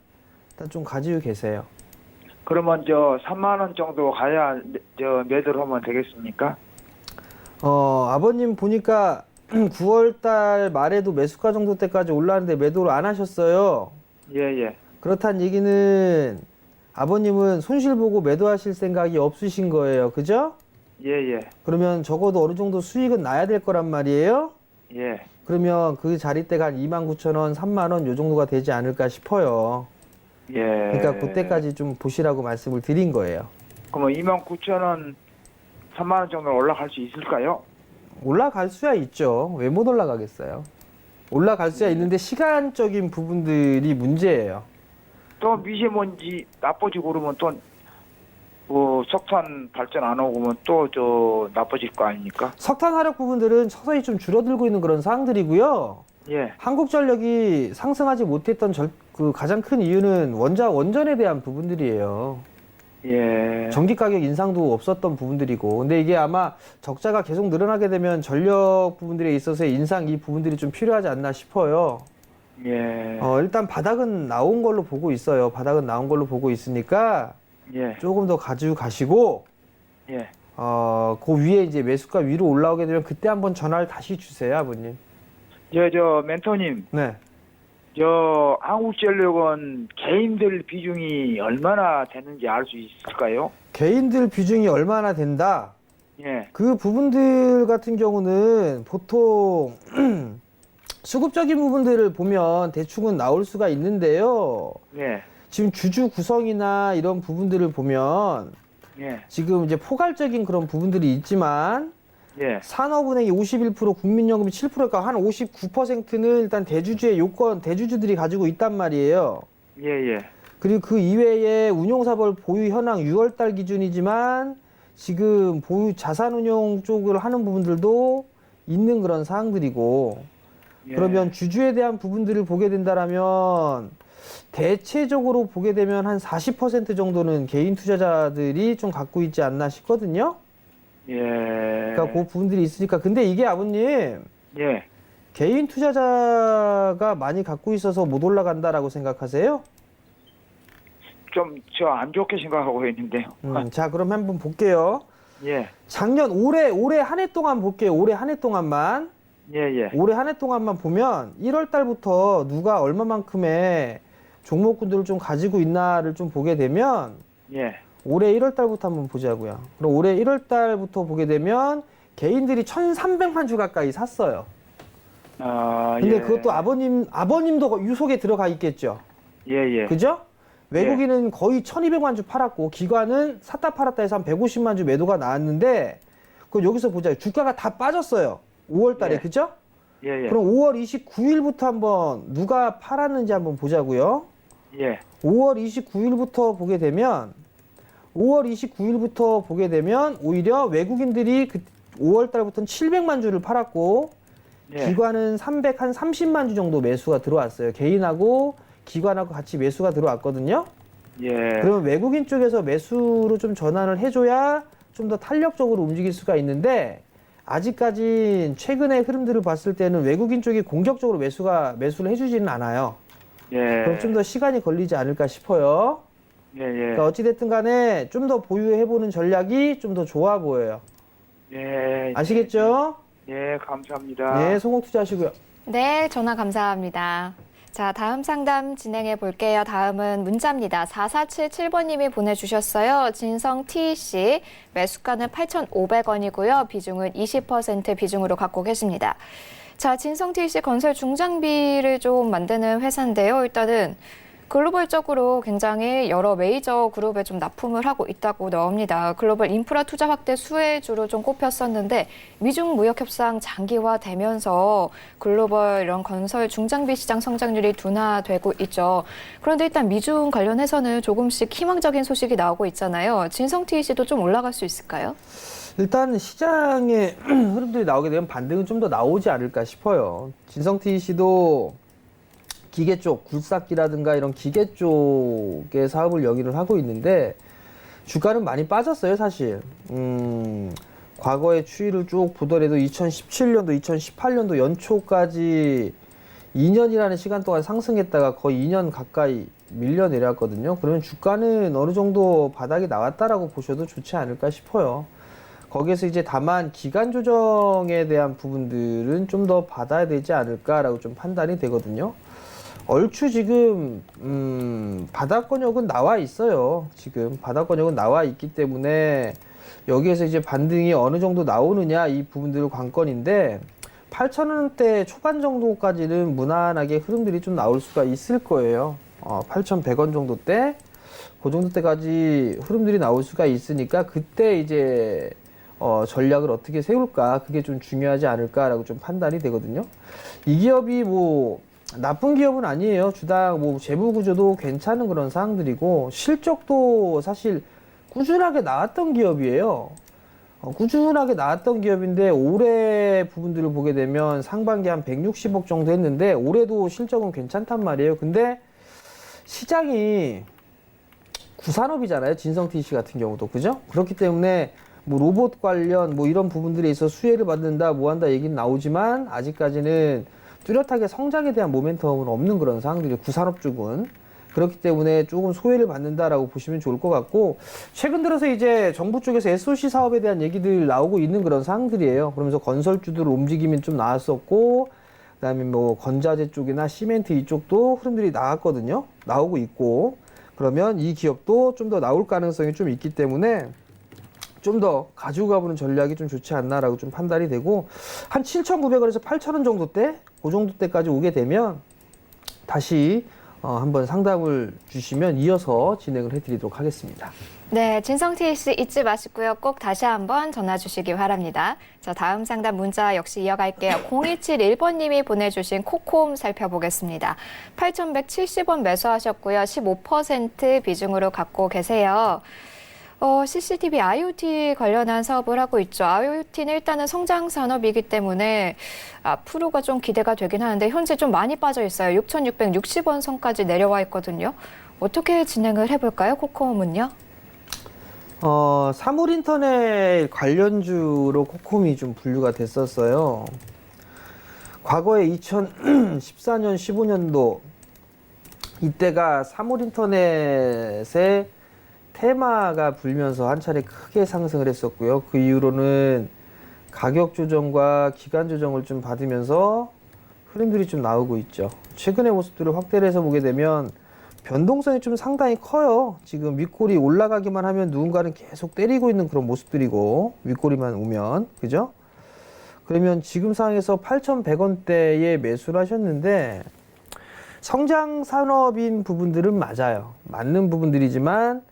Speaker 2: 일단 좀 가지고 계세요.
Speaker 4: 그러면 3만 원 정도 가야 매도를 하면 되겠습니까?
Speaker 2: 아버님 보니까 9월 달 말에도 매수가 정도 때까지 올랐는데 매도를 안 하셨어요.
Speaker 4: 예, 예.
Speaker 2: 그렇다는 얘기는 아버님은 손실 보고 매도하실 생각이 없으신 거예요. 그죠?
Speaker 4: 예, 예.
Speaker 2: 그러면 적어도 어느 정도 수익은 나야 될 거란 말이에요.
Speaker 4: 예.
Speaker 2: 그러면 그 자리대가 한 29,000원, 3만 원 요 정도가 되지 않을까 싶어요.
Speaker 4: 예.
Speaker 2: 그러니까 그때까지 좀 보시라고 말씀을 드린 거예요.
Speaker 4: 그러면 29,000원, 3만 원 정도 올라갈 수 있을까요?
Speaker 2: 올라갈 수야 있죠. 왜 못 올라가겠어요? 올라갈 수야 있는데 시간적인 부분들이 문제예요.
Speaker 4: 또 미세먼지 나빠지고 그러면 또 석탄 발전 안 오고 그러면 또 나빠질 거 아닙니까?
Speaker 2: 석탄 화력 부분들은 서서히 좀 줄어들고 있는 그런 상황들이고요.
Speaker 4: 예.
Speaker 2: 한국전력이 상승하지 못했던 그 가장 큰 이유는 원전에 대한 부분들이에요.
Speaker 4: 예.
Speaker 2: 전기 가격 인상도 없었던 부분들이고, 근데 이게 아마 적자가 계속 늘어나게 되면 전력 부분들에 있어서의 인상 이 부분들이 좀 필요하지 않나 싶어요.
Speaker 4: 예.
Speaker 2: 일단 바닥은 나온 걸로 보고 있어요. 바닥은 나온 걸로 보고 있으니까
Speaker 4: 예.
Speaker 2: 조금 더 가지고 가시고
Speaker 4: 예.
Speaker 2: 그 위에 이제 매수가 위로 올라오게 되면 그때 한번 전화를 다시 주세요, 아버님.
Speaker 4: 저 멘토님,
Speaker 2: 네.
Speaker 4: 저 한국전력은 개인들 비중이 얼마나 되는지 알 수 있을까요?
Speaker 2: 개인들 비중이 얼마나 된다?
Speaker 4: 예.
Speaker 2: 그 부분들 같은 경우는 보통 수급적인 부분들을 보면 대충은 나올 수가 있는데요.
Speaker 4: 예.
Speaker 2: 지금 주주 구성이나 이런 부분들을 보면
Speaker 4: 예.
Speaker 2: 지금 이제 포괄적인 그런 부분들이 있지만
Speaker 4: 예.
Speaker 2: 산업은행이 51%, 국민연금이 7%니까 한 59%는 일단 대주주의 요건, 대주주들이 가지고 있단 말이에요.
Speaker 4: 예. 예.
Speaker 2: 그리고 그 이외에 운용사벌 보유 현황 6월달 기준이지만 지금 보유 자산운용 쪽을 하는 부분들도 있는 그런 사항들이고
Speaker 4: 예.
Speaker 2: 그러면 주주에 대한 부분들을 보게 된다라면 대체적으로 보게 되면 한 40% 정도는 개인 투자자들이 좀 갖고 있지 않나 싶거든요.
Speaker 4: 예.
Speaker 2: 그러니까 그 부분들이 있으니까 근데 이게 아버님
Speaker 4: 예.
Speaker 2: 개인 투자자가 많이 갖고 있어서 못 올라간다라고 생각하세요?
Speaker 4: 좀 저 안 좋게 생각하고 있는데요.
Speaker 2: 자 그럼 한번 볼게요.
Speaker 4: 예.
Speaker 2: 작년 올해 한 해 동안 볼게요. 올해 한 해 동안만
Speaker 4: 예. 예.
Speaker 2: 올해 한 해 동안만 보면 1월 달부터 누가 얼마만큼의 종목군들을 좀 가지고 있나를 좀 보게 되면
Speaker 4: 예.
Speaker 2: 올해 1월 달부터 한번 보자고요. 그럼 올해 1월 달부터 보게 되면 개인들이 1,300만 주 가까이 샀어요. 근데
Speaker 4: 예.
Speaker 2: 그것도 아버님도 유속에 들어가 있겠죠.
Speaker 4: 예. 예.
Speaker 2: 그죠? 외국인은 거의 1,200만 주 팔았고 기관은 샀다 팔았다 해서 한 150만 주 매도가 나왔는데 그럼 여기서 보자. 주가가 다 빠졌어요. 5월 달에.
Speaker 4: 예.
Speaker 2: 그죠?
Speaker 4: 예. 예.
Speaker 2: 그럼 5월 29일부터 한번 누가 팔았는지 한번 보자고요.
Speaker 4: 예.
Speaker 2: 5월 29일부터 보게 되면 5월 29일부터 보게 되면 오히려 외국인들이 그 5월 달부터는 700만 주를 팔았고
Speaker 4: 예.
Speaker 2: 기관은 한 30만 주 정도 매수가 들어왔어요. 개인하고 기관하고 같이 매수가 들어왔거든요.
Speaker 4: 예.
Speaker 2: 그러면 외국인 쪽에서 매수로 좀 전환을 해줘야 좀 더 탄력적으로 움직일 수가 있는데 아직까지 최근의 흐름들을 봤을 때는 외국인 쪽이 공격적으로 매수를 해주지는 않아요.
Speaker 4: 예.
Speaker 2: 그럼 좀 더 시간이 걸리지 않을까 싶어요.
Speaker 4: 예. 예.
Speaker 2: 그러니까 어찌됐든 간에 좀 더 보유해보는 전략이 좀 더 좋아 보여요.
Speaker 4: 예.
Speaker 2: 아시겠죠?
Speaker 4: 예. 감사합니다.
Speaker 2: 네, 성공 투자하시고요.
Speaker 3: 네, 전화 감사합니다. 자, 다음 상담 진행해 볼게요. 다음은 문자입니다. 4477번님이 보내주셨어요. 진성 TC 매수가는 8,500원이고요. 비중은 20% 비중으로 갖고 계십니다. 자, 진성 TC 건설 중장비를 좀 만드는 회사인데요. 일단은 글로벌적으로 굉장히 여러 메이저 그룹에 좀 납품을 하고 있다고 나옵니다. 글로벌 인프라 투자 확대 수혜주로 좀 꼽혔었는데 미중 무역 협상 장기화되면서 글로벌 이런 건설 중장비 시장 성장률이 둔화되고 있죠. 그런데 일단 미중 관련해서는 조금씩 희망적인 소식이 나오고 있잖아요. 진성 TC도 좀 올라갈 수 있을까요?
Speaker 2: 일단 시장의 흐름들이 나오게 되면 반등은 좀 더 나오지 않을까 싶어요. 진성 TC도 기계 쪽, 굴삭기라든가 이런 기계 쪽의 사업을 영위를 하고 있는데 주가는 많이 빠졌어요, 사실. 과거의 추이를 쭉 보더라도 2017년도, 2018년도 연초까지 2년이라는 시간 동안 상승했다가 거의 2년 가까이 밀려 내렸거든요. 그러면 주가는 어느 정도 바닥이 나왔다라고 보셔도 좋지 않을까 싶어요. 거기에서 이제 다만 기간 조정에 대한 부분들은 좀 더 받아야 되지 않을까라고 좀 판단이 되거든요. 얼추 지금 바닥권역은 나와 있어요. 지금 바닥권역은 나와 있기 때문에 여기에서 이제 반등이 어느 정도 나오느냐 이 부분들은 관건인데 8,000원대 초반 정도까지는 무난하게 흐름들이 좀 나올 수가 있을 거예요. 8,100원 정도 때 그 정도 때까지 흐름들이 나올 수가 있으니까 그때 이제 전략을 어떻게 세울까 그게 좀 중요하지 않을까라고 좀 판단이 되거든요. 이 기업이 뭐 나쁜 기업은 아니에요. 주당 뭐 재무 구조도 괜찮은 그런 사항들이고 실적도 사실 꾸준하게 나왔던 기업이에요. 꾸준하게 나왔던 기업인데 올해 부분들을 보게 되면 상반기 한 160억 정도 했는데 올해도 실적은 괜찮단 말이에요. 근데 시장이 구산업이잖아요. 진성 TC 같은 경우도 그죠? 그렇기 때문에 뭐 로봇 관련 뭐 이런 부분들에 있어 수혜를 받는다 뭐 한다 얘기는 나오지만 아직까지는 뚜렷하게 성장에 대한 모멘텀은 없는 그런 상황들이 구산업 쪽은. 그렇기 때문에 조금 소외를 받는다라고 보시면 좋을 것 같고, 최근 들어서 이제 정부 쪽에서 SOC 사업에 대한 얘기들 나오고 있는 그런 사항들이에요. 그러면서 건설주들 움직임이 좀 나왔었고, 그다음에 뭐 건자재 쪽이나 시멘트 이쪽도 흐름들이 나왔거든요. 나오고 있고, 그러면 이 기업도 좀 더 나올 가능성이 좀 있기 때문에 좀 더 가지고 가보는 전략이 좀 좋지 않나라고 좀 판단이 되고, 한 7,900원에서 8,000원 정도 그 정도 때까지 오게 되면 다시 한번 상담을 주시면 이어서 진행을 해드리도록 하겠습니다.
Speaker 3: 네, 진성태 씨 잊지 마시고요. 꼭 다시 한번 전화 주시기 바랍니다. 자, 다음 상담 문자 역시 이어갈게요. 0271번님이 보내주신 코콤 살펴보겠습니다. 8,170원 매수하셨고요. 15% 비중으로 갖고 계세요. CCTV, IoT 관련한 사업을 하고 있죠. IoT는 일단은 성장 산업이기 때문에 앞으로가 좀 기대가 되긴 하는데 현재 좀 많이 빠져 있어요. 6,660원 선까지 내려와 있거든요. 어떻게 진행을 해볼까요? 코콤은요?
Speaker 2: 사물인터넷 관련주로 코콤이 좀 분류가 됐었어요. 과거에 2014년, 15년도 이때가 사물인터넷의 테마가 불면서 한 차례 크게 상승을 했었고요. 그 이후로는 가격 조정과 기간 조정을 좀 받으면서 흐름들이 좀 나오고 있죠. 최근의 모습들을 확대를 해서 보게 되면 변동성이 좀 상당히 커요. 지금 윗골이 올라가기만 하면 누군가는 계속 때리고 있는 그런 모습들이고, 윗골이만 오면, 그죠? 그러면 지금 상황에서 8,100원대에 매수를 하셨는데, 성장 산업인 부분들은 맞아요. 맞는 부분들이지만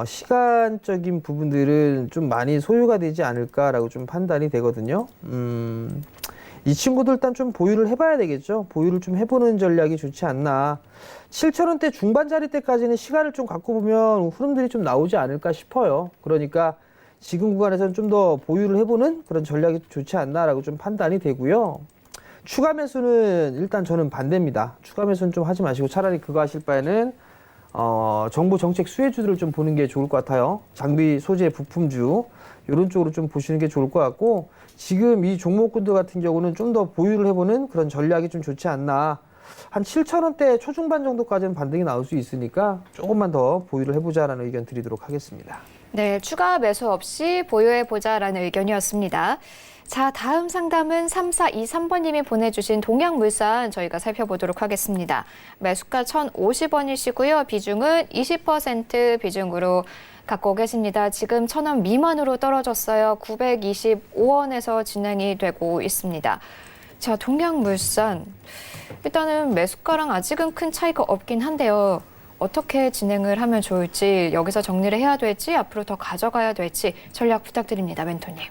Speaker 2: 시간적인 부분들은 좀 많이 소요가 되지 않을까라고 좀 판단이 되거든요. 이 친구들 일단 좀 보유를 해봐야 되겠죠. 보유를 좀 해보는 전략이 좋지 않나. 7,000원대 중반자리 때까지는 시간을 좀 갖고 보면 흐름들이 좀 나오지 않을까 싶어요. 그러니까 지금 구간에서는 좀 더 보유를 해보는 그런 전략이 좋지 않나라고 좀 판단이 되고요. 추가 매수는 일단 저는 반대입니다. 추가 매수는 좀 하지 마시고 차라리 그거 하실 바에는 정부 정책 수혜주들을 좀 보는 게 좋을 것 같아요. 장비, 소재, 부품주 이런 쪽으로 좀 보시는 게 좋을 것 같고, 지금 이 종목군들 같은 경우는 좀 더 보유를 해보는 그런 전략이 좀 좋지 않나. 한 7,000원대 초중반 정도까지는 반등이 나올 수 있으니까 조금만 더 보유를 해보자라는 의견 드리도록 하겠습니다.
Speaker 3: 네, 추가 매수 없이 보유해보자라는 의견이었습니다. 자, 다음 상담은 3423번님이 보내주신 동양물산 저희가 살펴보도록 하겠습니다. 매수가 1,050원이시고요. 비중은 20% 비중으로 갖고 계십니다. 지금 1,000원 미만으로 떨어졌어요. 925원에서 진행이 되고 있습니다. 자, 동양물산. 일단은 매수가랑 아직은 큰 차이가 없긴 한데요. 어떻게 진행을 하면 좋을지, 여기서 정리를 해야 될지, 앞으로 더 가져가야 될지 전략 부탁드립니다, 멘토님.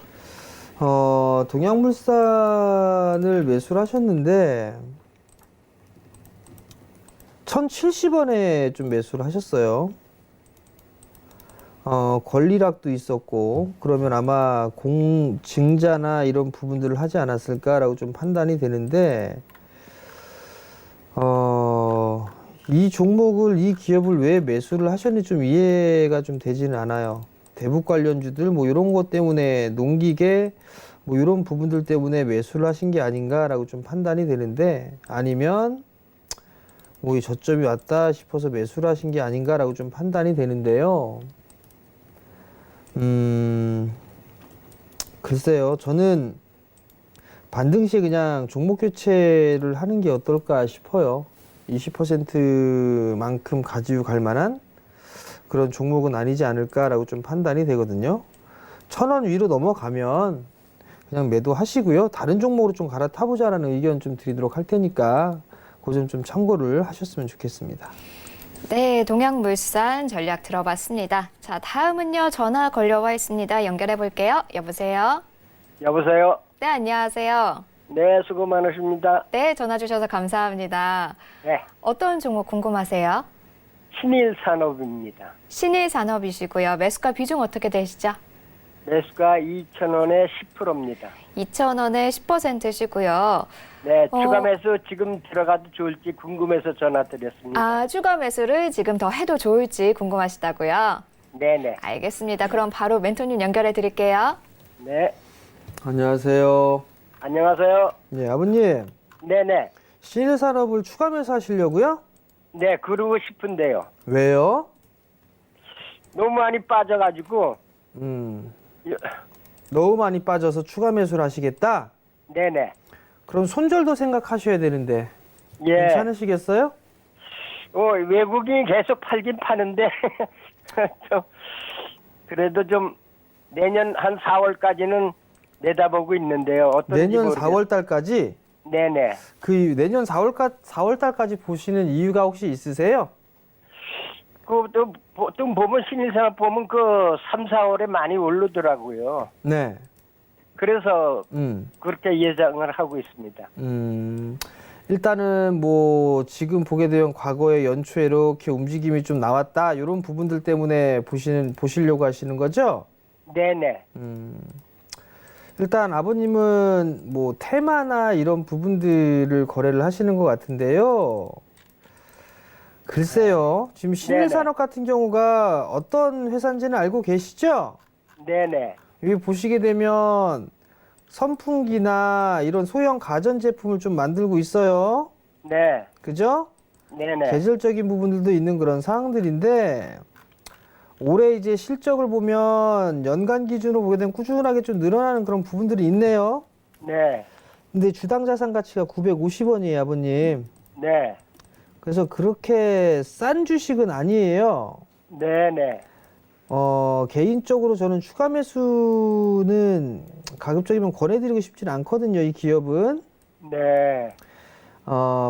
Speaker 2: 동양물산을 매수를 하셨는데 1,070원에 좀 매수를 하셨어요. 권리락도 있었고, 그러면 아마 증자나 이런 부분들을 하지 않았을까라고 좀 판단이 되는데, 이 종목을, 이 기업을 왜 매수를 하셨는지 좀 이해가 좀 되지는 않아요. 대북 관련주들 뭐 이런 것 때문에, 농기계 뭐 이런 부분들 때문에 매수를 하신 게 아닌가라고 좀 판단이 되는데, 아니면 뭐 이 저점이 왔다 싶어서 매수를 하신 게 아닌가라고 좀 판단이 되는데요. 글쎄요, 저는 반등 시에 그냥 종목 교체를 하는 게 어떨까 싶어요. 20%만큼 가지고 갈 만한 그런 종목은 아니지 않을까라고 좀 판단이 되거든요. 1,000원 위로 넘어가면 그냥 매도하시고요. 다른 종목으로 좀 갈아타보자라는 의견 좀 드리도록 할 테니까 그 점 좀 참고를 하셨으면 좋겠습니다.
Speaker 3: 네, 동양물산 전략 들어봤습니다. 자, 다음은요. 전화 걸려와 있습니다. 연결해 볼게요. 여보세요?
Speaker 5: 여보세요?
Speaker 3: 네, 안녕하세요.
Speaker 5: 네, 수고 많으십니다.
Speaker 3: 네, 전화 주셔서 감사합니다.
Speaker 5: 네,
Speaker 3: 어떤 종목 궁금하세요?
Speaker 5: 신일산업입니다.
Speaker 3: 신일산업이시고요. 매수가 비중 어떻게 되시죠?
Speaker 5: 매수가 2,000원에 10%입니다.
Speaker 3: 2,000원에 10%시고요.
Speaker 5: 네, 추가 매수 지금 들어가도 좋을지 궁금해서 전화드렸습니다.
Speaker 3: 아, 추가 매수를 지금 더 해도 좋을지 궁금하시다고요?
Speaker 5: 네네.
Speaker 3: 알겠습니다. 그럼 바로 멘토님 연결해 드릴게요.
Speaker 5: 네,
Speaker 2: 안녕하세요.
Speaker 5: 안녕하세요.
Speaker 2: 네, 아버님.
Speaker 5: 네네.
Speaker 2: 신일산업을 추가 매수 하시려고요?
Speaker 5: 네, 그러고 싶은데요.
Speaker 2: 왜요?
Speaker 5: 너무 많이 빠져가지고, 예,
Speaker 2: 너무 많이 빠져서 추가 매수를 하시겠다?
Speaker 5: 네네.
Speaker 2: 그럼 손절도 생각하셔야 되는데
Speaker 5: 예.
Speaker 2: 괜찮으시겠어요?
Speaker 5: 외국인이 계속 팔긴 파는데, 좀, 그래도 좀 내년 한 4월까지는 내다보고 있는데요. 어떤지
Speaker 2: 내년
Speaker 5: 모르겠어요.
Speaker 2: 4월 달까지?
Speaker 5: 네네.
Speaker 2: 그 내년 4월 달까지 보시는 이유가 혹시 있으세요?
Speaker 5: 또 보통 보면 신일산업 보면 그 3, 4월에 많이 오르더라고요.
Speaker 2: 네.
Speaker 5: 그래서
Speaker 2: 음.
Speaker 5: 그렇게 예상을 하고 있습니다.
Speaker 2: 일단은 뭐 지금 보게 되면 과거에 연초에 이렇게 움직임이 좀 나왔다 이런 부분들 때문에 보시려고 하시는 거죠?
Speaker 5: 네네.
Speaker 2: 일단 아버님은 뭐 테마나 이런 부분들을 거래를 하시는 것 같은데요. 글쎄요. 지금 신일산업 같은 경우가 어떤 회사인지는 알고 계시죠?
Speaker 5: 네네.
Speaker 2: 여기 보시게 되면 선풍기나 이런 소형 가전제품을 좀 만들고 있어요.
Speaker 5: 네.
Speaker 2: 그죠?
Speaker 5: 네네.
Speaker 2: 계절적인 부분들도 있는 그런 상황들인데 올해 이제 실적을 보면 연간 기준으로 보게 되면 꾸준하게 좀 늘어나는 그런 부분들이 있네요.
Speaker 5: 네.
Speaker 2: 근데 주당 자산 가치가 950원이에요, 아버님.
Speaker 5: 네.
Speaker 2: 그래서 그렇게 싼 주식은 아니에요.
Speaker 5: 네네.
Speaker 2: 개인적으로 저는 추가 매수는 가급적이면 권해드리고 싶지는 않거든요, 이 기업은.
Speaker 5: 네.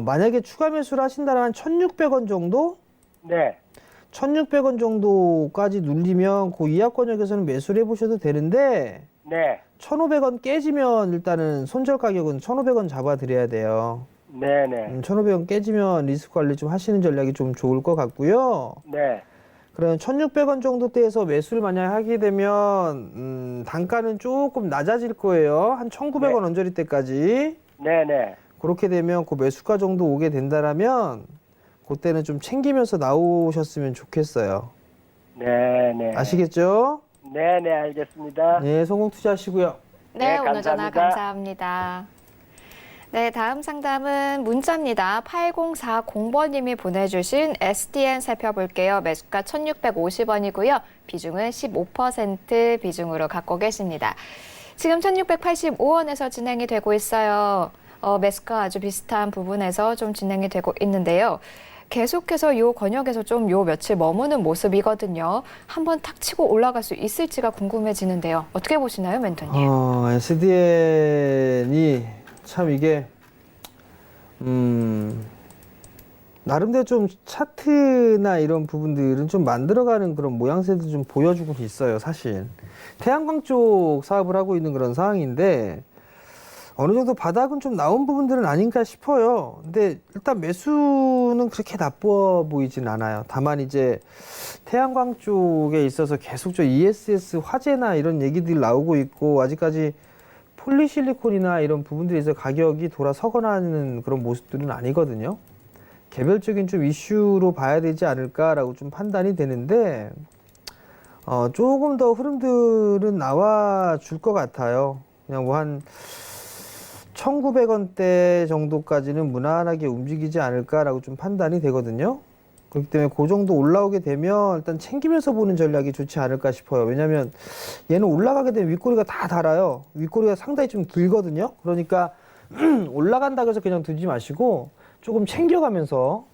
Speaker 2: 만약에 추가 매수를 하신다면 한 1,600원 정도?
Speaker 5: 네.
Speaker 2: 1,600원 정도까지 눌리면 그 이하권역에서는 매수를 해보셔도 되는데,
Speaker 5: 네.
Speaker 2: 1,500원 깨지면 일단은 손절 가격은 1,500원 잡아드려야 돼요.
Speaker 5: 네네.
Speaker 2: 1,500원 깨지면 리스크 관리 좀 하시는 전략이 좀 좋을 것 같고요.
Speaker 5: 네.
Speaker 2: 그러면 1,600원 정도대에서 매수를 만약에 하게 되면 단가는 조금 낮아질 거예요. 한 1,900원
Speaker 5: 네.
Speaker 2: 언저리 때까지.
Speaker 5: 네네.
Speaker 2: 그렇게 되면 그 매수가 정도 오게 된다라면 그때는 좀 챙기면서 나오셨으면 좋겠어요.
Speaker 5: 네네.
Speaker 2: 아시겠죠?
Speaker 5: 네네, 알겠습니다.
Speaker 2: 네, 성공 투자하시고요.
Speaker 3: 네,
Speaker 5: 네,
Speaker 3: 오늘 전화
Speaker 5: 감사합니다.
Speaker 3: 감사합니다. 네, 다음 상담은 문자입니다. 8040번님이 보내주신 SDN 살펴볼게요. 매수가 1,650원이고요. 비중은 15% 비중으로 갖고 계십니다. 지금 1,685원에서 진행이 되고 있어요. 매수가 아주 비슷한 부분에서 좀 진행이 되고 있는데요. 계속해서 요 권역에서 좀 요 며칠 머무는 모습이거든요. 한번 탁 치고 올라갈 수 있을지가 궁금해지는데요. 어떻게 보시나요, 멘토님?
Speaker 2: SDN이 참 이게 나름대로 좀 차트나 이런 부분들은 좀 만들어가는 그런 모양새도 좀 보여주고 있어요, 사실. 태양광 쪽 사업을 하고 있는 그런 상황인데 어느 정도 바닥은 좀 나온 부분들은 아닌가 싶어요. 근데 일단 매수는 그렇게 나빠 보이진 않아요. 다만 이제 태양광 쪽에 있어서 계속 저 ESS 화재나 이런 얘기들이 나오고 있고 아직까지 폴리실리콘이나 이런 부분들에서 가격이 돌아서거나 하는 그런 모습들은 아니거든요. 개별적인 좀 이슈로 봐야 되지 않을까라고 좀 판단이 되는데 조금 더 흐름들은 나와 줄 것 같아요. 그냥 뭐 한 1,900원대 정도까지는 무난하게 움직이지 않을까라고 좀 판단이 되거든요. 그렇기 때문에 그 정도 올라오게 되면 일단 챙기면서 보는 전략이 좋지 않을까 싶어요. 왜냐하면 얘는 올라가게 되면 윗꼬리가 다 달아요. 윗꼬리가 상당히 좀 길거든요. 그러니까 올라간다고 해서 그냥 두지 마시고 조금 챙겨가면서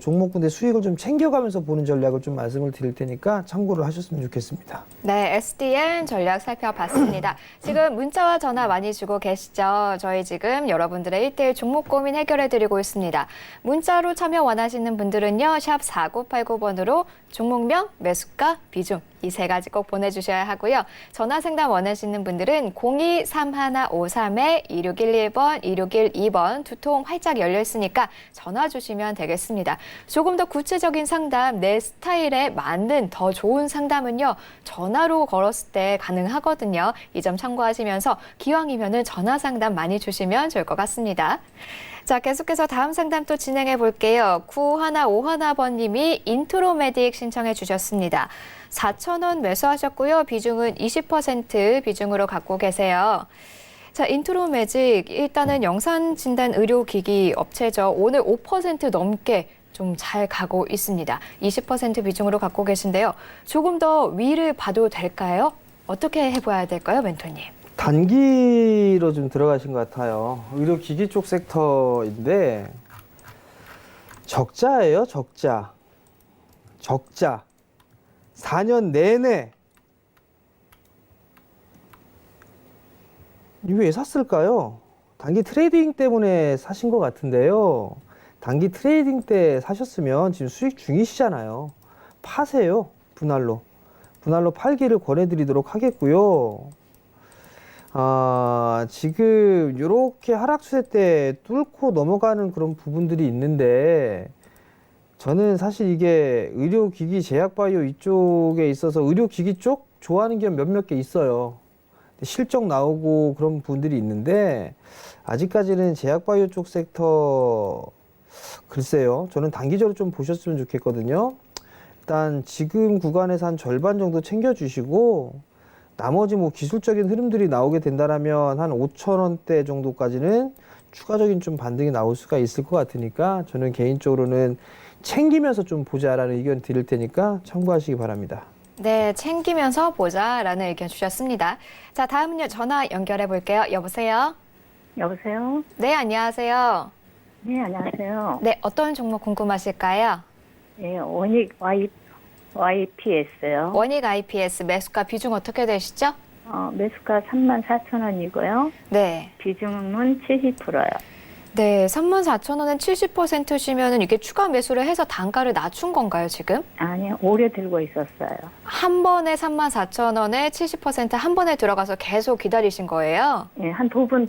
Speaker 2: 종목군의 수익을 좀 챙겨가면서 보는 전략을 좀 말씀을 드릴 테니까 참고를 하셨으면 좋겠습니다.
Speaker 3: 네, SDN 전략 살펴봤습니다. 지금 문자와 전화 많이 주고 계시죠? 저희 지금 여러분들의 1대1 종목 고민 해결해드리고 있습니다. 문자로 참여 원하시는 분들은요, 샵 4989번으로 종목명, 매수가, 비중 이 세 가지 꼭 보내주셔야 하고요. 전화 상담 원하시는 분들은 023153-2611번, 2612번 두 통 활짝 열려 있으니까 전화 주시면 되겠습니다. 조금 더 구체적인 상담, 내 스타일에 맞는 더 좋은 상담은요, 전화로 걸었을 때 가능하거든요. 이 점 참고하시면서 기왕이면은 전화 상담 많이 주시면 좋을 것 같습니다. 자, 계속해서 다음 상담 또 진행해 볼게요. 9151번님이 인트로메딕 신청해 주셨습니다. 4,000원 매수하셨고요. 비중은 20% 비중으로 갖고 계세요. 자, 인트로매직 일단은 영산 진단 의료기기 업체죠. 오늘 5% 넘게 좀 잘 가고 있습니다. 20% 비중으로 갖고 계신데요. 조금 더 위를 봐도 될까요? 어떻게 해봐야 될까요, 멘토님?
Speaker 2: 단기로 좀 들어가신 것 같아요. 의료기기 쪽 섹터인데 적자예요, 적자. 적자. 4년 내내. 이거 왜 샀을까요? 단기 트레이딩 때문에 사신 것 같은데요. 단기 트레이딩 때 사셨으면 지금 수익 중이시잖아요. 파세요, 분할로. 분할로 팔기를 권해드리도록 하겠고요. 지금 이렇게 하락 추세 때 뚫고 넘어가는 그런 부분들이 있는데 저는 사실 이게 의료기기 제약바이오 이쪽에 있어서 의료기기 쪽 좋아하는 기업 몇몇 개 있어요. 실적 나오고 그런 분들이 있는데 아직까지는 제약바이오 쪽 섹터 글쎄요. 저는 단기적으로 좀 보셨으면 좋겠거든요. 일단 지금 구간에서 한 절반 정도 챙겨주시고 나머지 뭐 기술적인 흐름들이 나오게 된다라면 한 5,000원대 정도까지는 추가적인 좀 반등이 나올 수가 있을 것 같으니까 저는 개인적으로는 챙기면서 좀 보자라는 의견 드릴 테니까 참고하시기 바랍니다.
Speaker 3: 네, 챙기면서 보자라는 의견 주셨습니다. 자, 다음은요. 전화 연결해 볼게요. 여보세요?
Speaker 6: 여보세요?
Speaker 3: 네, 안녕하세요.
Speaker 6: 네, 안녕하세요.
Speaker 3: 네, 어떤 종목 궁금하실까요?
Speaker 6: 네, 원익 YPS요.
Speaker 3: 원익 IPS 매수가 비중 어떻게 되시죠?
Speaker 6: 매수가 34,000원이고요.
Speaker 3: 네.
Speaker 6: 비중은 70%요.
Speaker 3: 네, 34,000원은 70%시면은 이게 추가 매수를 해서 단가를 낮춘 건가요, 지금?
Speaker 6: 아니요, 오래 들고 있었어요.
Speaker 3: 한 번에 34,000원에 70% 한 번에 들어가서 계속 기다리신 거예요?
Speaker 6: 예, 한 두 번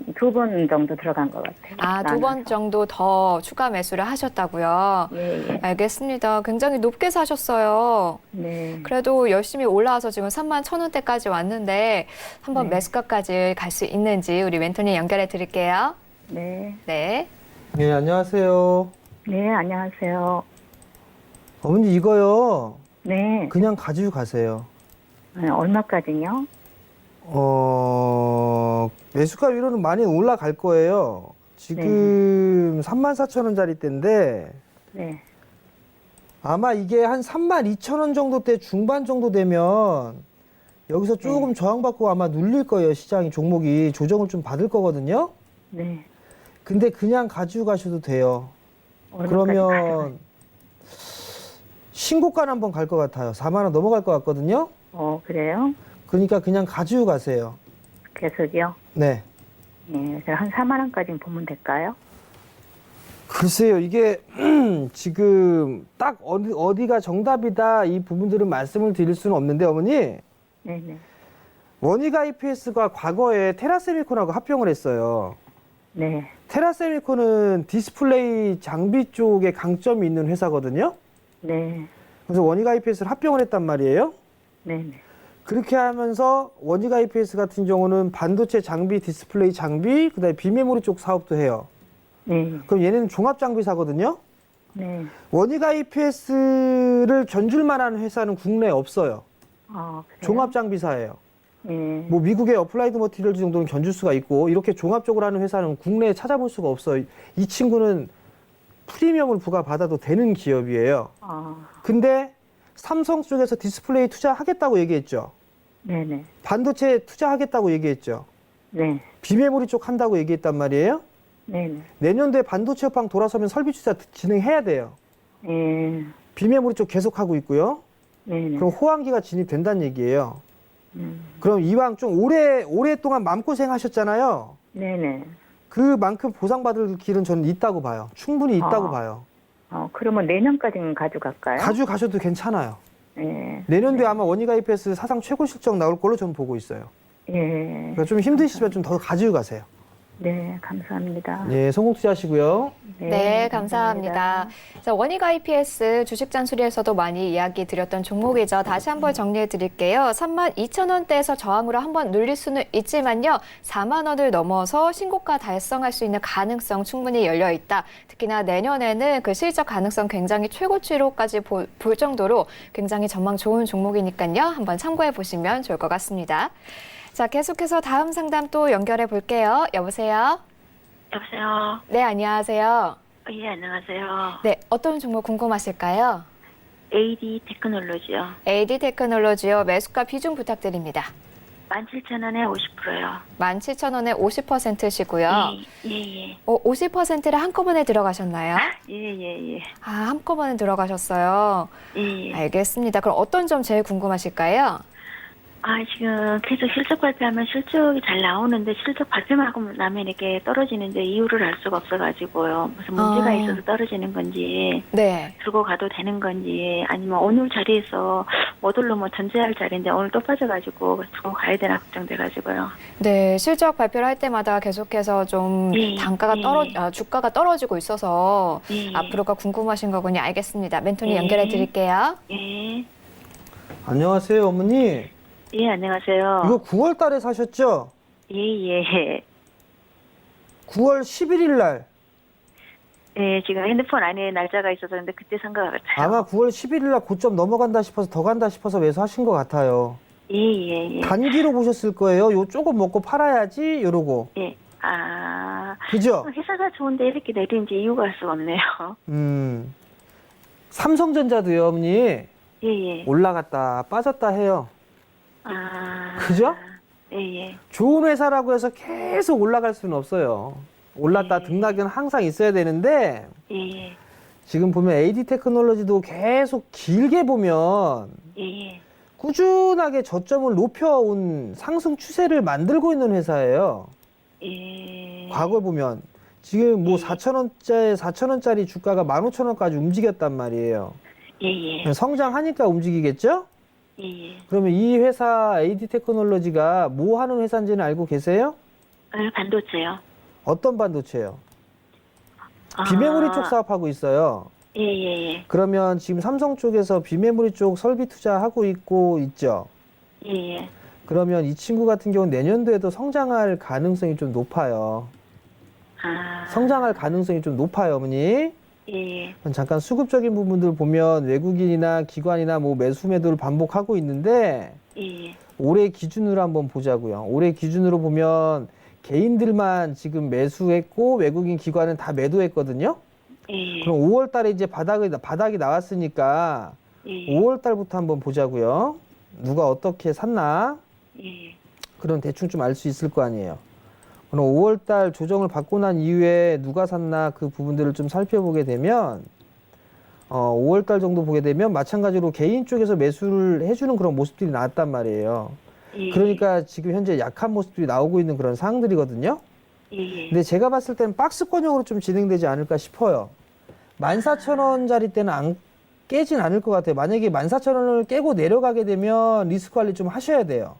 Speaker 6: 정도 들어간 것 같아요.
Speaker 3: 아, 두 번 정도 더 추가 매수를 하셨다고요?
Speaker 6: 예, 예.
Speaker 3: 알겠습니다. 굉장히 높게 사셨어요.
Speaker 6: 네.
Speaker 3: 그래도 열심히 올라와서 지금 31,000원대까지 왔는데 한번
Speaker 6: 네.
Speaker 3: 매수가까지 갈 수 있는지 우리 멘토님 연결해 드릴게요.
Speaker 6: 네.
Speaker 3: 네.
Speaker 2: 네, 안녕하세요.
Speaker 6: 네, 안녕하세요.
Speaker 2: 어머니 이거요.
Speaker 6: 네.
Speaker 2: 그냥 가지고 가세요.
Speaker 6: 얼마까지요?
Speaker 2: 매수가 위로는 많이 올라갈 거예요. 지금 34,000원짜리 때인데
Speaker 6: 네.
Speaker 2: 아마 이게 한 32,000원 정도 대 중반 정도 되면 여기서 조금 저항받고 아마 눌릴 거예요. 시장이 종목이 조정을 좀 받을 거거든요.
Speaker 6: 네.
Speaker 2: 근데 그냥 가지고 가셔도 돼요.
Speaker 6: 얼마까지
Speaker 2: 그러면
Speaker 6: 가져가요?
Speaker 2: 신고가 한번 갈 것 같아요. 4만 원 넘어갈 것 같거든요.
Speaker 6: 그래요?
Speaker 2: 그러니까 그냥 가지고 가세요.
Speaker 6: 계속이요?
Speaker 2: 네.
Speaker 6: 네, 그럼 한 4만 원까지는 보면 될까요?
Speaker 2: 글쎄요, 이게 지금 딱 어디가 정답이다 이 부분들은 말씀을 드릴 수는 없는데 어머니
Speaker 6: 네네.
Speaker 2: 원익 IPS가 과거에 테라세미콘하고 합병을 했어요.
Speaker 6: 네.
Speaker 2: 테라세미콘은 디스플레이 장비 쪽에 강점이 있는 회사거든요.
Speaker 6: 네.
Speaker 2: 그래서 원익 IPS를 합병을 했단 말이에요.
Speaker 6: 네네.
Speaker 2: 그렇게 하면서 원익 IPS 같은 경우는 반도체 장비, 디스플레이 장비, 그다음에 비메모리 쪽 사업도 해요.
Speaker 6: 네.
Speaker 2: 그럼 얘네는 종합 장비사거든요.
Speaker 6: 네.
Speaker 2: 원익 IPS를 견줄 만한 회사는 국내에 없어요.
Speaker 6: 그래요?
Speaker 2: 종합 장비사예요.
Speaker 6: 네.
Speaker 2: 뭐 미국의 어플라이드 머티리얼즈 정도는 견줄 수가 있고 이렇게 종합적으로 하는 회사는 국내에 찾아볼 수가 없어요. 이 친구는 프리미엄을 부과받아도 되는 기업이에요. 근데 삼성 쪽에서 디스플레이 투자하겠다고 얘기했죠.
Speaker 6: 네네.
Speaker 2: 반도체 투자하겠다고 얘기했죠.
Speaker 6: 네.
Speaker 2: 비메모리 쪽 한다고 얘기했단 말이에요.
Speaker 6: 네네.
Speaker 2: 내년도에 반도체 업황 돌아서면 설비 투자 진행해야 돼요.
Speaker 6: 네.
Speaker 2: 비메모리 쪽 계속하고 있고요.
Speaker 6: 네네.
Speaker 2: 그럼 호황기가 진입된다는 얘기예요. 그럼 이왕 좀 오랫동안 마음고생 하셨잖아요.
Speaker 6: 네네.
Speaker 2: 그만큼 보상받을 길은 저는 있다고 봐요. 충분히 있다고 봐요.
Speaker 6: 그러면 내년까지는 가져갈까요?
Speaker 2: 가져가셔도 괜찮아요.
Speaker 6: 네.
Speaker 2: 내년도에 아마 원익 IPS 사상 최고 실적 나올 걸로 저는 보고 있어요.
Speaker 6: 예.
Speaker 2: 그러니까 좀 힘드시지만 좀 더 가지고 가세요.
Speaker 6: 네, 감사합니다.
Speaker 2: 예, 성공 투자하시고요.
Speaker 3: 네, 감사합니다. 자, 원익 IPS 주식 잔수리에서도 많이 이야기 드렸던 종목이죠. 다시 한번 정리해 드릴게요. 32,000원대에서 저항으로 한번 눌릴 수는 있지만요. 4만 원을 넘어서 신고가 달성할 수 있는 가능성 충분히 열려 있다. 특히나 내년에는 그 실적 가능성 굉장히 최고치로까지 볼 정도로 굉장히 전망 좋은 종목이니까요. 한번 참고해 보시면 좋을 것 같습니다. 자, 계속해서 다음 상담 또 연결해 볼게요. 여보세요?
Speaker 7: 여보세요.
Speaker 3: 네, 안녕하세요.
Speaker 6: 예, 안녕하세요.
Speaker 3: 네, 어떤 종목 궁금하실까요?
Speaker 6: AD 테크놀로지요.
Speaker 3: AD 테크놀로지요. 매수가 비중 부탁드립니다.
Speaker 6: 17,000원에 50%요.
Speaker 3: 17,000원에 50%시고요.
Speaker 6: 예.
Speaker 3: 50%를 한꺼번에 들어가셨나요?
Speaker 6: 예.
Speaker 3: 아, 한꺼번에 들어가셨어요.
Speaker 6: 예.
Speaker 3: 알겠습니다. 그럼 어떤 점 제일 궁금하실까요?
Speaker 6: 지금 계속 실적 발표하면 실적이 잘 나오는데 실적 발표만 하고 나면 이렇게 떨어지는데 이유를 알 수가 없어가지고요. 무슨 문제가 있어서 떨어지는 건지
Speaker 3: 네.
Speaker 6: 들고 가도 되는 건지 아니면 오늘 자리에서 못 오르면 전제할 자리인데 오늘 또 빠져가지고 들고 가야 되나 걱정돼가지고요.
Speaker 3: 네, 실적 발표를 할 때마다 계속해서 좀
Speaker 6: 예,
Speaker 3: 단가가 주가가 떨어지고 있어서
Speaker 6: 예.
Speaker 3: 앞으로가 궁금하신 거군요. 알겠습니다. 멘토님
Speaker 6: 예.
Speaker 3: 연결해 드릴게요.
Speaker 6: 예.
Speaker 2: 안녕하세요, 어머니.
Speaker 6: 예, 안녕하세요.
Speaker 2: 이거 9월 달에 사셨죠?
Speaker 6: 예.
Speaker 2: 9월 11일 날.
Speaker 6: 예, 지금 핸드폰 안에 날짜가 있어서 근데 그때 산 것 같아요.
Speaker 2: 아마 9월 11일 날 고점 넘어간다 싶어서 더 간다 싶어서 매수하신 것 같아요.
Speaker 6: 예.
Speaker 2: 단기로 보셨을 거예요. 요 조금 먹고 팔아야지 이러고.
Speaker 6: 예.
Speaker 2: 그죠?
Speaker 6: 회사가 좋은데 이렇게 내린지 이유가 알 수가 없네요.
Speaker 2: 삼성전자도요, 어머니.
Speaker 6: 예.
Speaker 2: 올라갔다 빠졌다 해요. 그죠?
Speaker 6: 예.
Speaker 2: 좋은 회사라고 해서 계속 올라갈 수는 없어요. 올랐다 등락은 항상 있어야 되는데
Speaker 6: 예.
Speaker 2: 지금 보면 AD 테크놀로지도 계속 길게 보면
Speaker 6: 예.
Speaker 2: 꾸준하게 저점을 높여온 상승 추세를 만들고 있는 회사예요.
Speaker 6: 예.
Speaker 2: 과거에 보면 지금 뭐 4,000원짜리 주가가 15,000원까지 움직였단 말이에요.
Speaker 6: 예.
Speaker 2: 성장하니까 움직이겠죠?
Speaker 6: 예.
Speaker 2: 그러면 이 회사 AD 테크놀로지가 뭐 하는 회사인지는 알고 계세요?
Speaker 6: 반도체요.
Speaker 2: 어떤 반도체요? 비메모리 쪽 사업하고 있어요.
Speaker 6: 예.
Speaker 2: 그러면 지금 삼성 쪽에서 비메모리 쪽 설비 투자하고 있죠?
Speaker 6: 예.
Speaker 2: 그러면 이 친구 같은 경우는 내년도에도 성장할 가능성이 좀 높아요. 성장할 가능성이 좀 높아요, 어머니.
Speaker 6: 예.
Speaker 2: 잠깐 수급적인 부분들 보면 외국인이나 기관이나 뭐 매수 매도를 반복하고 있는데
Speaker 6: 예.
Speaker 2: 올해 기준으로 한번 보자고요. 올해 기준으로 보면 개인들만 지금 매수했고 외국인 기관은 다 매도했거든요.
Speaker 6: 예.
Speaker 2: 그럼 5월 달에 이제 바닥이 나왔으니까
Speaker 6: 예.
Speaker 2: 5월 달부터 한번 보자고요. 누가 어떻게 샀나?
Speaker 6: 예.
Speaker 2: 그럼 대충 좀 알 수 있을 거 아니에요. 그럼 5월 달 조정을 받고 난 이후에 누가 샀나 그 부분들을 좀 살펴보게 되면 5월 달 정도 보게 되면 마찬가지로 개인 쪽에서 매수를 해주는 그런 모습들이 나왔단 말이에요.
Speaker 6: 예.
Speaker 2: 그러니까 지금 현재 약한 모습들이 나오고 있는 그런 상황들이거든요.
Speaker 6: 예.
Speaker 2: 근데 제가 봤을 때는 박스권형으로 좀 진행되지 않을까 싶어요. 14,000원짜리 때는 안 깨진 않을 것 같아요. 만약에 14,000원을 깨고 내려가게 되면 리스크 관리 좀 하셔야 돼요.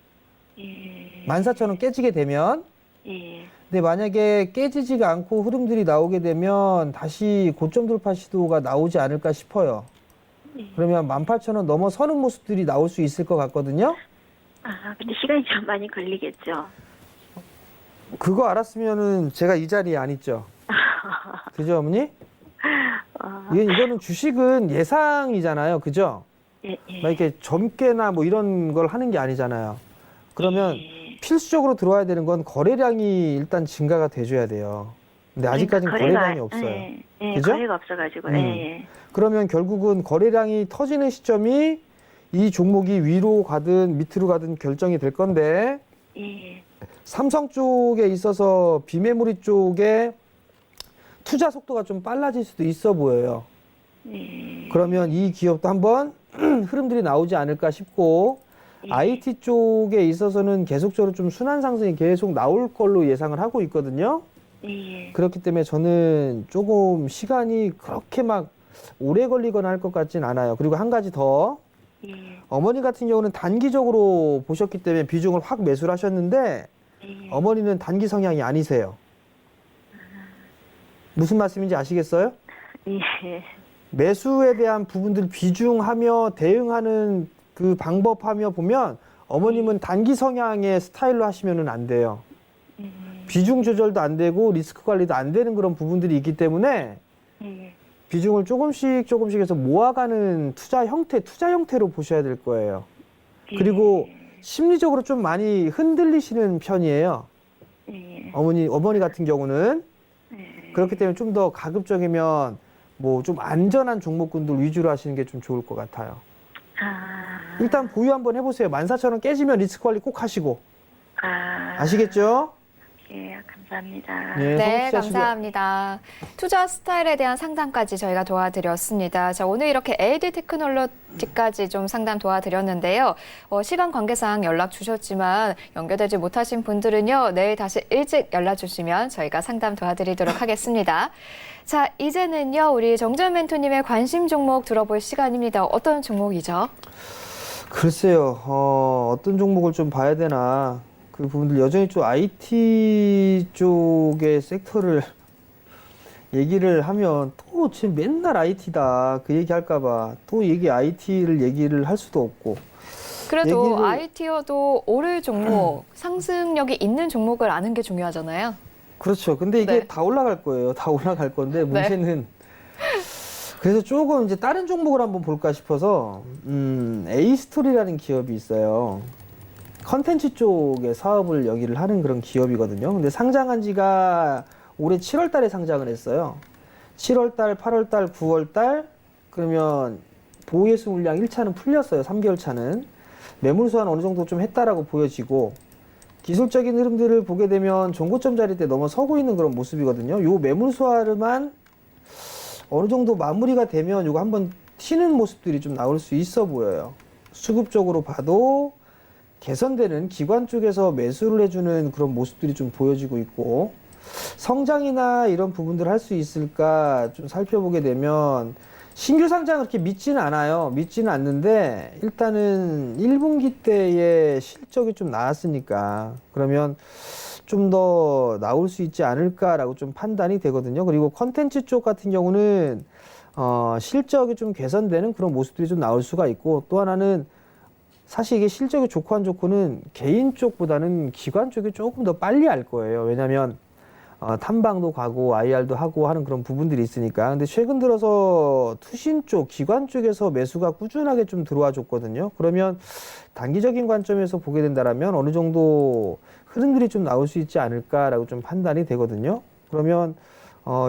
Speaker 6: 예.
Speaker 2: 14,000원 깨지게 되면.
Speaker 6: 예.
Speaker 2: 근데 만약에 깨지지가 않고 흐름들이 나오게 되면 다시 고점 돌파 시도가 나오지 않을까 싶어요. 그러면 18,000원 넘어서는 모습들이 나올 수 있을 것 같거든요.
Speaker 6: 근데 시간이 좀 많이 걸리겠죠.
Speaker 2: 그거 알았으면은 제가 이 자리에 안 있죠. 그죠, 어머니? 이거는 주식은 예상이잖아요. 그죠?
Speaker 6: 예.
Speaker 2: 막 이렇게 점괘나 뭐 이런 걸 하는 게 아니잖아요. 그러면 필수적으로 들어와야 되는 건 거래량이 일단 증가가 돼줘야 돼요. 근데 아직까지는 거래량이 없어요.
Speaker 6: 예.
Speaker 2: 그죠?
Speaker 6: 거래가 없어가지고. 예.
Speaker 2: 그러면 결국은 거래량이 터지는 시점이 이 종목이 위로 가든 밑으로 가든 결정이 될 건데
Speaker 6: 예.
Speaker 2: 삼성 쪽에 있어서 비메모리 쪽에 투자 속도가 좀 빨라질 수도 있어 보여요.
Speaker 6: 예.
Speaker 2: 그러면 이 기업도 한번 흐름들이 나오지 않을까 싶고 IT 쪽에 있어서는 계속적으로 좀 순환 상승이 계속 나올 걸로 예상을 하고 있거든요.
Speaker 6: 예.
Speaker 2: 그렇기 때문에 저는 조금 시간이 그렇게 막 오래 걸리거나 할 것 같진 않아요. 그리고 한 가지 더
Speaker 6: 예.
Speaker 2: 어머니 같은 경우는 단기적으로 보셨기 때문에 비중을 확 매수를 하셨는데 어머니는 단기 성향이 아니세요. 무슨 말씀인지 아시겠어요?
Speaker 6: 예.
Speaker 2: 매수에 대한 부분들 비중하며 대응하는 그 방법하며 보면 어머님은 단기 성향의 스타일로 하시면은 안 돼요. 비중 조절도 안 되고 리스크 관리도 안 되는 그런 부분들이 있기 때문에 비중을 조금씩 해서 모아가는 투자 형태로 보셔야 될 거예요. 그리고 심리적으로 좀 많이 흔들리시는 편이에요. 어머니 같은 경우는. 그렇기 때문에 좀 더 가급적이면 뭐 좀 안전한 종목군들 위주로 하시는 게 좀 좋을 것 같아요. 일단 보유 한번 해보세요. 14,000원 깨지면 리스크 관리 꼭 하시고. 아시겠죠?
Speaker 6: 예, 감사합니다.
Speaker 2: 네,
Speaker 3: 네,
Speaker 2: 성취하시고요.
Speaker 3: 감사합니다. 투자 스타일에 대한 상담까지 저희가 도와드렸습니다. 자, 오늘 이렇게 LD 테크놀로지까지 좀 상담 도와드렸는데요. 시간 관계상 연락 주셨지만 연결되지 못하신 분들은요, 내일 다시 일찍 연락 주시면 저희가 상담 도와드리도록 하겠습니다. 자, 이제는요, 우리 정재훈 멘토님의 관심 종목 들어볼 시간입니다. 어떤 종목이죠?
Speaker 2: 글쎄요, 어떤 종목을 좀 봐야 되나. 그 부분들 여전히 좀 IT 쪽의 섹터를 얘기를 하면 또 지금 맨날 IT다 그 얘기 할까봐 또 IT를 얘기를 할 수도 없고.
Speaker 3: 그래도
Speaker 2: 얘기를-
Speaker 3: IT여도 오를 종목, 상승력이 있는 종목을 아는 게 중요하잖아요.
Speaker 2: 그렇죠. 근데 이게
Speaker 3: 네.
Speaker 2: 다 올라갈 거예요. 다 올라갈 건데 문제는 그래서 조금 이제 다른 종목을 한번 볼까 싶어서 A스토리라는 기업이 있어요. 컨텐츠 쪽의 사업을 여기를 하는 그런 기업이거든요. 근데 상장한 지가 올해 7월 달에 상장을 했어요. 7월 달, 8월 달, 9월 달 그러면 보유예수 물량 1차는 풀렸어요. 3개월 차는. 매물 소환 어느 정도 좀 했다라고 보여지고 기술적인 흐름들을 보게 되면 종고점 자리대 넘어서고 있는 그런 모습이거든요. 요 매물 소화를만 어느 정도 마무리가 되면 요거 한번 튀는 모습들이 좀 나올 수 있어 보여요. 수급적으로 봐도 개선되는 기관 쪽에서 매수를 해주는 그런 모습들이 좀 보여지고 있고 성장이나 이런 부분들을 할 수 있을까 좀 살펴보게 되면 신규 상장을 그렇게 믿지는 않아요. 믿지는 않는데 일단은 1분기 때의 실적이 좀 나왔으니까 그러면 좀 더 나올 수 있지 않을까라고 좀 판단이 되거든요. 그리고 컨텐츠 쪽 같은 경우는 실적이 좀 개선되는 그런 모습들이 좀 나올 수가 있고 또 하나는 사실 이게 실적이 좋고 안 좋고는 개인 쪽보다는 기관 쪽이 조금 더 빨리 알 거예요. 왜냐하면 탐방도 가고 IR도 하고 하는 그런 부분들이 있으니까. 근데 최근 들어서 투신 쪽, 기관 쪽에서 매수가 꾸준하게 좀 들어와 줬거든요. 그러면 단기적인 관점에서 보게 된다라면 어느 정도 흐름들이 좀 나올 수 있지 않을까라고 좀 판단이 되거든요. 그러면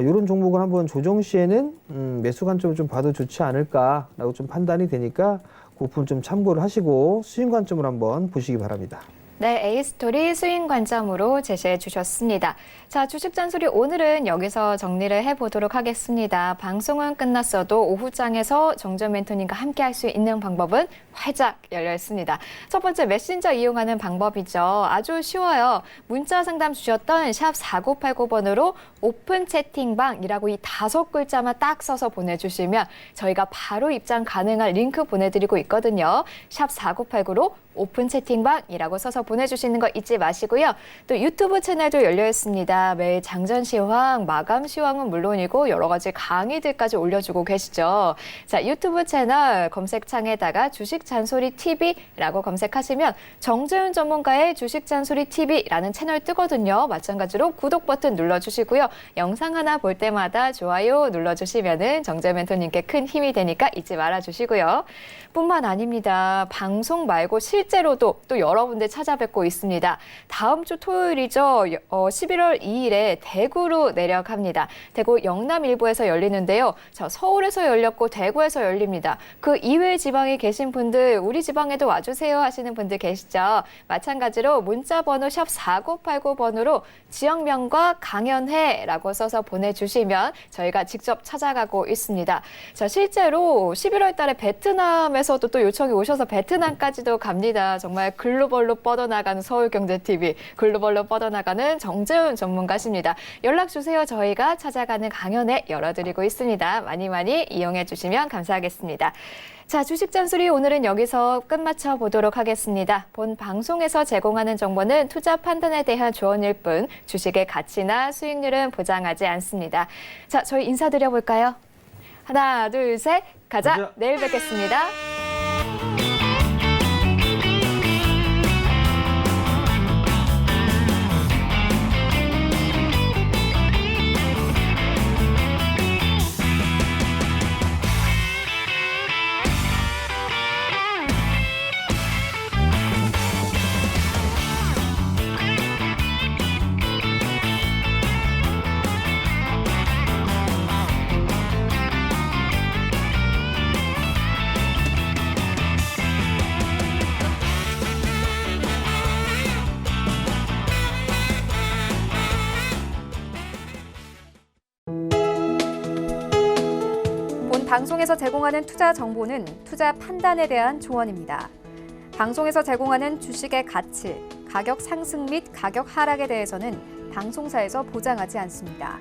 Speaker 2: 이런 종목을 한번 조정 시에는 매수 관점을 좀 봐도 좋지 않을까라고 좀 판단이 되니까 그 부분 좀 참고를 하시고 수익 관점을 한번 보시기 바랍니다.
Speaker 3: 네, A스토리 수익 관점으로 제시해 주셨습니다. 자, 주식 잔소리 오늘은 여기서 정리를 해보도록 하겠습니다. 방송은 끝났어도 오후장에서 정재훈 멘토님과 함께 할 수 있는 방법은 활짝 열려 있습니다. 첫 번째 메신저 이용하는 방법이죠. 아주 쉬워요. 문자 상담 주셨던 샵 4989번으로 오픈 채팅방이라고 이 5글자만 딱 써서 보내주시면 저희가 바로 입장 가능한 링크 보내드리고 있거든요. 샵 4989로 오픈 채팅방이라고 써서 보내주시는 거 잊지 마시고요. 또 유튜브 채널도 열려 있습니다. 매일 장전 시황, 마감 시황은 물론이고 여러 가지 강의들까지 올려주고 계시죠. 자, 유튜브 채널 검색창에다가 주식 잔소리 TV라고 검색하시면 정재훈 전문가의 주식 잔소리 TV라는 채널 뜨거든요. 마찬가지로 구독 버튼 눌러주시고요. 영상 하나 볼 때마다 좋아요 눌러주시면은 정재훈 멘토님께 큰 힘이 되니까 잊지 말아주시고요. 뿐만 아닙니다. 방송 말고 실제로도 또 여러 군데 찾아뵙고 있습니다. 다음 주 토요일이죠. 11월 2일에 대구로 내려갑니다. 대구 영남 일부에서 열리는데요. 자, 서울에서 열렸고 대구에서 열립니다. 그 이외 지방에 계신 분들 우리 지방에도 와주세요 하시는 분들 계시죠. 마찬가지로 문자 번호 샵 4989번으로 지역명과 강연회라고 써서 보내주시면 저희가 직접 찾아가고 있습니다. 자, 실제로 11월 달에 베트남에서도 또 요청이 오셔서 베트남까지도 갑니다. 정말 글로벌로 뻗어나가는 서울경제TV, 글로벌로 뻗어나가는 정재훈 전문가십니다. 연락 주세요. 저희가 찾아가는 강연회 열어드리고 있습니다. 많이 많이 이용해 주시면 감사하겠습니다. 자, 주식 잔소리 오늘은 여기서 끝마쳐 보도록 하겠습니다. 본 방송에서 제공하는 정보는 투자 판단에 대한 조언일 뿐 주식의 가치나 수익률은 보장하지 않습니다. 자, 저희 인사드려 볼까요? 하나, 둘, 셋, 가자. 내일 뵙겠습니다.
Speaker 1: 본 방송에서 제공하는 투자 정보는 투자 판단에 대한 조언입니다. 방송에서 제공하는 주식의 가치, 가격 상승 및 가격 하락에 대해서는 방송사에서 보장하지 않습니다.